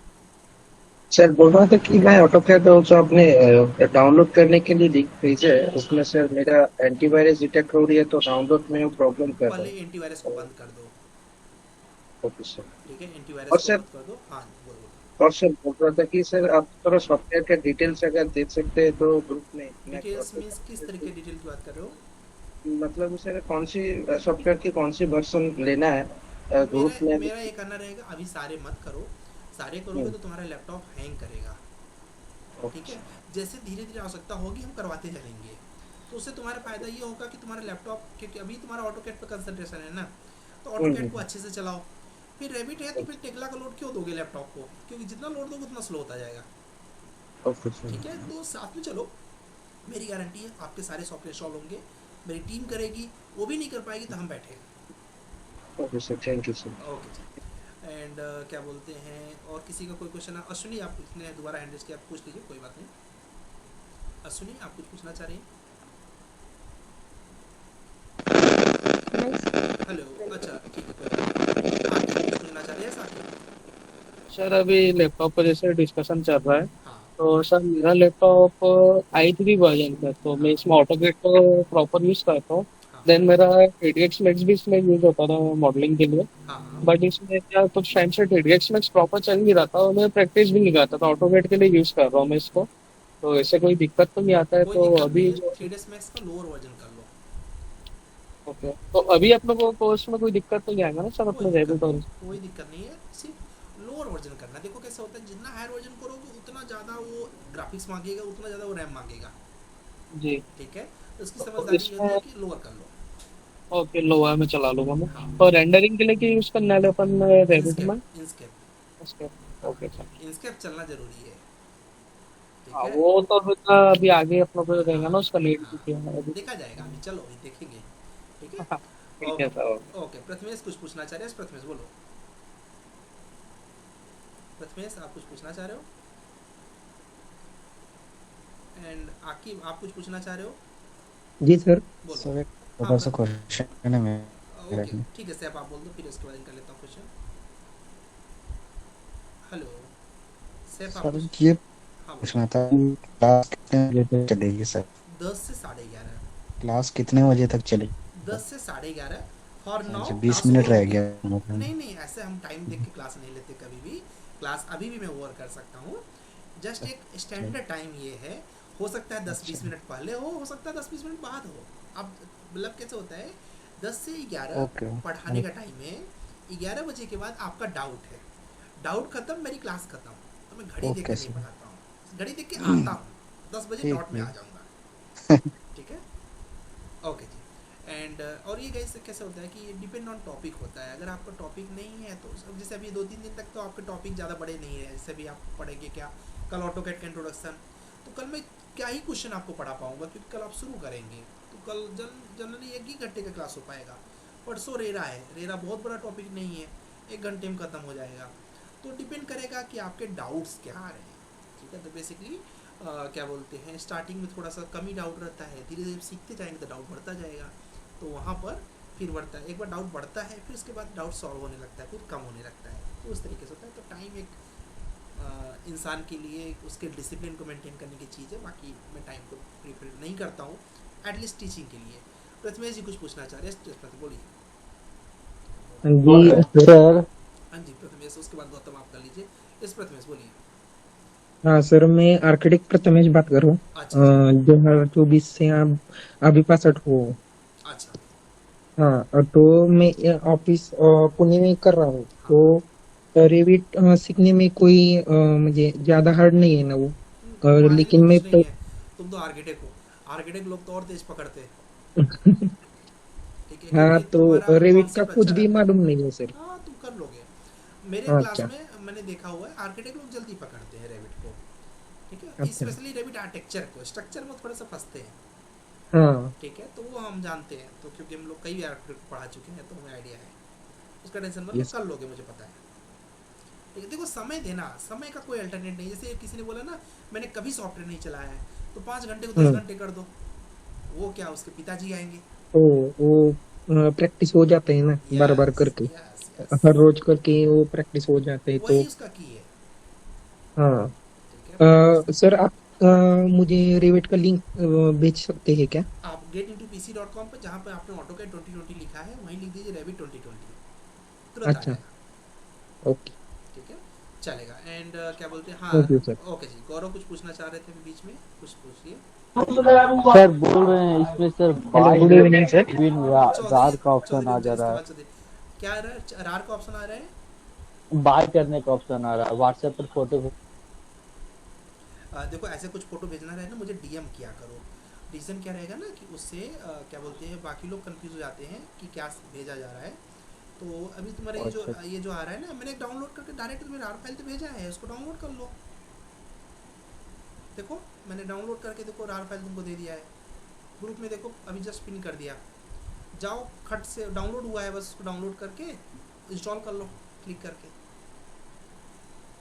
सर बोल रहा था कि मैं ऑटोकैड जो आपने डाउनलोड करने के लिए लिंक भेजा है उसमें सर मेरा एंटीवायरस डिटेक्ट हो रही है, तो डाउनलोड में वो प्रॉब्लम कर रहा है। पहले एंटीवायरस को बंद कर दो। ओके सर, ठीक है, एंटीवायरस और को सर बंद कर दो। हाँ बोलो। और सर बोल रहा था कि सर आप थोड़ा सॉफ्टवेयर का डिटेल्स अगर दे सकते हैं तो ग्रुप में। डिटेल्स मींस किस तरह के डिटेल की बात कर रहे हो? मतलब सर कौन सी सॉफ्टवेयर की कौन सी वर्जन लेना है ग्रुप में? मेरा ये करना रहेगा, अभी सारे मत करो, सारे करोगे तो तुम्हारा लैपटॉप हैंग करेगा, ठीक है। जैसे धीरे धीरे आवश्यकता होगी हम करवाते चलेंगे, तो उससे तुम्हारा फायदा ये होगा कि तुम्हारा लैपटॉप, क्योंकि अभी तुम्हारा ऑटोकैड पे कंसंट्रेशन है ना, तो ऑटोकैड को अच्छे से चलाओ। फिर रेविट है तो फिर टेक्ला का लोड क्यों दोगे लैपटॉप को, क्योंकि जितना लोड दोगे उतना स्लो होता जाएगा, ठीक है। तो साथ में चलो, मेरी गारंटी है आपके सारे सॉफ्टवेयर इंस्टॉल होंगे, मेरी टीम करेगी, वो भी नहीं कर पाएगी तो हम बैठे। Okay sir, thank you sir. Okay जी। एंड क्या बोलते हैं और किसी का कोई क्वेश्चन है? अश्विनी आप इसने दोबारा हैंड रेज किया, आप पूछ लीजिए, कोई बात नहीं। अश्विनी आप कुछ पूछना चाह रही हैं? हेलो, अच्छा ठीक है, पूछना चाह रही है साथ। सर अभी लैपटॉप पर जैसे डिस्कशन चल रहा है, तो सर मेरा लैपटॉप i3 वर्जन का, तो मैं इसमें ऑटोकैड को प्रॉपर यूज करता हूँ। देन मेरा ADX Max भी इसमें यूज होता था मॉडलिंग के लिए, बट इसमें क्या कुछ टाइम से ADX Max प्रॉपर चल नहीं रहा था और मैं प्रैक्टिस भी नहीं करता था, ऑटोकैड के लिए यूज कर रहा हूँ मैं इसको, तो ऐसे कोई दिक्कत तो नहीं आता है? तो अभी जो ADX Max का लोअर वर्जन कर लो। ओके, तो अभी अपने को कोर्स में कोई दिक्कत तो नहीं आएगा ना सर अपने रेविट? और कोई दिक्कत नहीं है, सिर्फ लोअर वर्जन करना। देखो कैसे होता है, जितना हायर वर्जन करोगे उतना ज़्यादा वो ग्राफिक्स मांगेगा, उतना ज़्यादा वो रैम मांगेगा जी, ठीक है। तो इसकी समझदारी ये है कि लोअर कर लो। ओके, लोअर में चला लूंगा मैं। और रेंडरिंग के लिए क्या यूज करना है अपन रेविट में? इंस्केप। ओके सर, इंस्केप चलना जरूरी है, ठीक हाँ है। वो तो अभी आगे अपना को रहेगा ना उसका नीड देखा जाएगा, अभी चलो अभी देखेंगे, ठीक है। ठीक है सर। ओके, प्रथमेश कुछ पूछना चाह रहे हैं? प्रथमेश बोलो। प्रथमेश आप कुछ पूछना चाह रहे हो? एंड आकिब आप कुछ पूछना चाह रहे हो? जी सर। बोलो। सर एक छोटा सा क्वेश्चन है मेरा। ओके ठीक है सर, आप बोल दो, फिर उसके बाद कर लेता हूँ क्वेश्चन। हेलो सर, आप सर ये पूछना था, क्लास कितने बजे तक चलेगी सर? 10 से 11:30। क्लास कितने बजे तक चलेगी? 10 से 11:30 फॉर नाउ। 20 मिनट रह गया। नहीं ऐसे हम टाइम देख के क्लास नहीं लेते कभी भी। क्लास अभी भी मैं ओवर कर सकता हूँ, जस्ट एक स्टैंडर्ड टाइम ये है। हो सकता है 10-20 मिनट पहले हो सकता है 10-20 मिनट बाद हो। अब मतलब कैसे होता है, 10 से 11 पढ़ाने का टाइम है। 11 बजे के बाद आपका डाउट है, डाउट खत्म, मेरी क्लास खत्म, तो मैं घड़ी देख के ओके नहीं सर। पढ़ाता हूँ, घड़ी देख के आता हूँ, 10 बजे ठीक डॉट में आ ठीक जाऊँगा। ठीक है, ओके जी। एंड और ये गाइस कैसे होता है कि ये डिपेंड ऑन टॉपिक होता है। अगर आपका टॉपिक नहीं है तो जैसे अभी 2-3 दिन तक तो आपके टॉपिक ज़्यादा बड़े नहीं है, जैसे भी आप पढ़ेंगे क्या कल ऑटोकैड का इंट्रोडक्शन, तो कल मैं क्या ही क्वेश्चन आपको पढ़ा पाऊँगा, क्योंकि कल आप शुरू करेंगे तो कल जनरली 1 ही घंटे का क्लास हो पाएगा। परसों रेरा है, रेरा बहुत बड़ा टॉपिक नहीं है, 1 घंटे में ख़त्म हो जाएगा। तो डिपेंड करेगा कि आपके डाउट्स क्या आ रहे हैं। ठीक है, तो बेसिकली क्या बोलते हैं, स्टार्टिंग में थोड़ा सा कम ही डाउट रहता है, धीरे धीरे सीखते जाएंगे तो डाउट बढ़ता जाएगा, तो वहाँ पर फिर बढ़ता है, एक बार डाउट बढ़ता है फिर उसके बाद डाउट सॉल्व होने लगता है, फिर कम होने लगता है, तो उस तरीके से होता है। तो टाइम एक इंसान के लिए उसके डिसिप्लिन को मेंटेन करने की चीज़ है, बाकी मैं टाइम को प्रीफर नहीं करता हूँ एटलीस्ट टीचिंग के लिए। प्रथमेश जी कुछ पूछना चाह रहे हैं, बोलिए। जी सर। हाँ जी प्रथमेश, उसके बाद गौतम आप कर लीजिए। इस प्रथमेश बोलिए। हाँ सर, मैं आर्किटेक्ट प्रथमेश बात कर रहा हूँ। अच्छा। 2024 से आप अभी 65 हो। अच्छा। हाँ, तो मैं ऑफिस पुणे में कर रहा हूँ, तो रेविट सीखने में कोई मुझे ज्यादा हार्ड नहीं है ना वो, लेकिन मैं नहीं है, तुम तो आर्किटेक्ट हो, आर्किटेक्ट लोग तो और तेज पकड़ते हैं। ठीक है, हाँ, तो रेविट का concept कुछ अच्छा भी रहता है। मालूम नहीं है सर। हाँ तुम कर लोगे। मेरे क्लास अच्छा। में मैंने देखा हुआ है आर्किटेक्ट लोग जल्दी पकड़ते हैं रेविट को। ठीक है, अच्छा। स्पेशली रेविट आर्किटेक्चर को, स्ट्रक्चर में थोड़ा सा फंसते हैं। हाँ। ठीक है, तो वो हम जानते हैं, तो क्योंकि हम लोग कई आर्किटेक्ट पढ़ा चुके हैं तो हमें आइडिया है, उसका टेंशन मत लो, कर लोगे, मुझे पता है। ठीक है, देखो समय देना, समय का कोई अल्टरनेट नहीं। जैसे किसी ने बोला ना मैंने कभी सॉफ्टवेयर नहीं चलाया है, तो 5 घंटे को 10 घंटे कर दो, वो क्या उसके पिताजी आएंगे। वो प्रैक्टिस हो जाते हैं ना, बार बार करके, हर रोज करके वो प्रैक्टिस हो जाते हैं, तो वही उसका की है। हाँ। सर आप मुझे रेविट का लिंक भेज सकते हैं क्या? आप getintopc.com पे जहाँ पे आपने AutoCAD 2020 लिखा है वहीं लिख दीजिए Revit 2020, तुरंत आ अच्छा, जाएगा। ओके। ठीक है, चलेगा। एंड क्या बोलते हैं, हाँ Thank you, sir. ओके जी। गौरव कुछ पूछना चाह रहे थे बीच में, कुछ पूछिए। सर बोल रहे हैं इसमें सर गुड इवनिंग सर। बिन रार का ऑप्शन आ जा रहा है, क्या आ रहा है? रार का ऑप्शन आ रहा है, बाय करने का ऑप्शन आ रहा है, व्हाट्सएप पर फोटो। देखो ऐसे कुछ फोटो भेजना रहे ना मुझे डीएम किया करो। रीज़न क्या रहेगा ना कि उससे क्या बोलते हैं बाकी लोग कंफ्यूज हो जाते हैं कि क्या भेजा जा रहा है। तो अभी तुम्हारा ये जो आ रहा है ना, मैंने डाउनलोड करके डायरेक्ट तुम्हें रार फाइल तो भेजा है, उसको डाउनलोड कर लो। देखो मैंने डाउनलोड करके देखो रार फाइल तुमको दे दिया है, ग्रुप में देखो अभी जस्ट पिन कर दिया। जाओ खट से डाउनलोड हुआ है, बस उसको डाउनलोड करके इंस्टॉल कर लो क्लिक करके।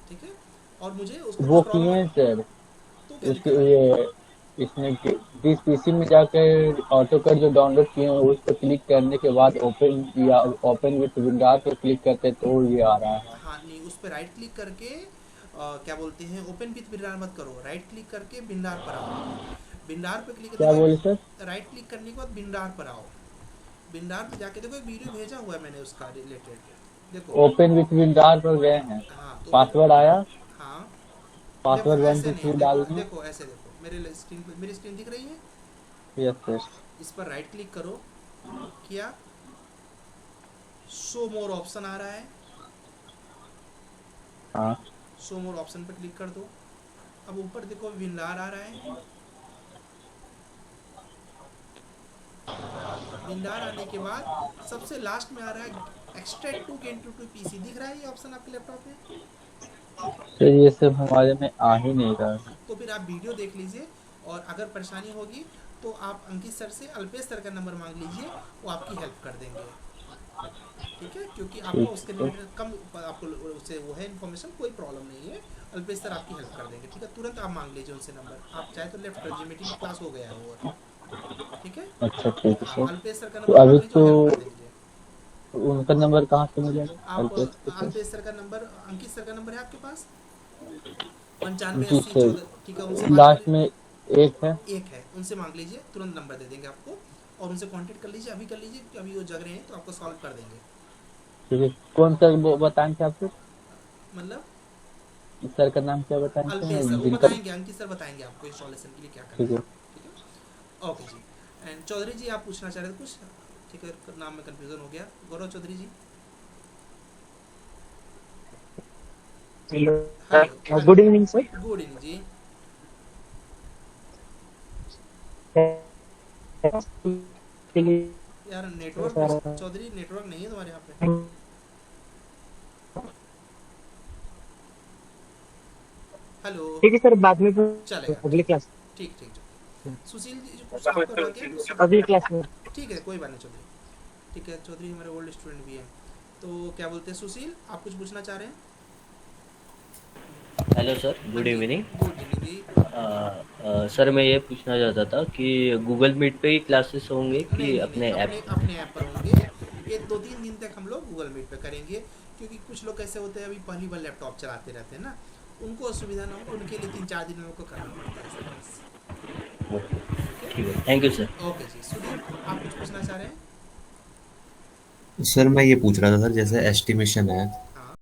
ठीक है, और मुझे उसको वो किए हैं सर, उसके ये इसमें जिस पीसी में जाकर ऑटोकैड जो डाउनलोड किए हैं उस पर क्लिक करने के बाद ओपन या ओपन विद विंडोज पर क्लिक करते हैं तो ये आ रहा है। हाँ नहीं, उस पर राइट क्लिक करके क्या बोलते हैं ओपन विद विंडोज मत करो, राइट क्लिक करके विंडोज पर आओ। विंडोज पे क्लिक क्या बोले सर? राइट क्लिक करने के बाद विंडोज पर आओ। विंडोज पे जाके देखो एक वीडियो भेजा हुआ है मैंने उसका रिलेटेड, देखो ओपन विद विंडोज पर गए हैं, पासवर्ड आया। हाँ पासवर्ड 1 2 3 डाल दें। देखो ऐसे देखो मेरे स्क्रीन पे, मेरी स्क्रीन दिख रही है? Yes sir. इस पर राइट क्लिक करो, किया, शो मोर ऑप्शन आ रहा है। हाँ, शो मोर ऑप्शन पर क्लिक कर दो। अब ऊपर देखो विंडोज आ रहा है, विंडोज आने के बाद सबसे लास्ट में आ रहा है extract to get to PC, दिख रहा है ये ऑप्शन आपके लैपटॉप में? तो ये सब हमारे में आ ही नहीं रहा। तो फिर आप वीडियो देख लीजिए, और अगर परेशानी होगी तो आप अंकित सर से, अल्पेश सर का नंबर मांग लीजिए, वो आपकी हेल्प कर देंगे। ठीक है, क्योंकि आपको उसके रिलेटेड कम आपको उससे वो है इन्फॉर्मेशन, कोई प्रॉब्लम नहीं है, अल्पेश सर आपकी हेल्प कर देंगे। ठीक है, तुरंत आप मांग लीजिए उनसे नंबर, आप चाहे तो लेफ्ट कर, मीटिंग क्लास हो गया है वो। ठीक है, अच्छा ठीक है सर। अल्पेश सर का तो नंबर अभी मांग लीजिए, तो हेल्प कर देंगे। उनका नंबर कहाँ से मिलेगा? आप अल्पेश सर का नंबर, अंकित सर का नंबर है आपके पास? 95 जी 80 सर, 14। ठीक है, उनसे लास्ट में एक है, उनसे मांग लीजिए, तुरंत नंबर दे देंगे आपको, और उनसे कांटेक्ट कर लीजिए, अभी कर लीजिए, क्योंकि अभी वो जग रहे हैं तो आपको सॉल्व कर देंगे। ठीक है। कौन सा वो बताएंगे आपको? मतलब सर का नाम क्या बताएंगे? अल्पेश सर, वो बताएंगे, अंकित सर बताएंगे आपको इंस्टॉलेशन के लिए क्या करना है। ठीक है, ओके जी। एंड चौधरी जी आप पूछना चाह रहे थे कुछ? ठीक है, नाम में कंफ्यूजन हो गया। Gaurav Chaudhary ji. Hello good evening sir. Good evening जी। यार नेटवर्क चौधरी, नेटवर्क नहीं है तुम्हारे यहाँ पे? हेलो ठीक है सर, बाद में चलेगा, अगली क्लास। ठीक ठीक ठीक। सुशील जी जो कुछ आपको लगे तो अगली क्लास में। ठीक है, कोई बात नहीं चौधरी, ठीक है। चौधरी हमारे ओल्ड स्टूडेंट भी हैं, तो क्या बोलते हैं सुशील, आप कुछ पूछना चाह रहे हैं? Hello sir, good evening. Good evening जी। सर मैं ये पूछना चाहता था कि गूगल मीट पे ही क्लासेस होंगे कि अपने ऐप? अपने ऐप पर होंगे। ये 2-3 दिन तक हम लोग गूगल मीट पे करेंगे, क्योंकि कुछ लोग ऐसे होते हैं अभी पहली बार लैपटॉप चलाते रहते हैं ना, उनको असुविधा ना हो, उनके लिए 3-4 दिन लोग को करना पड़ता है। ठीक है, थैंक यू सर। ओके जी। सुधीर, आप कुछ पूछना चाह रहे हैं? सर मैं ये पूछ रहा था सर, जैसे एस्टिमेशन है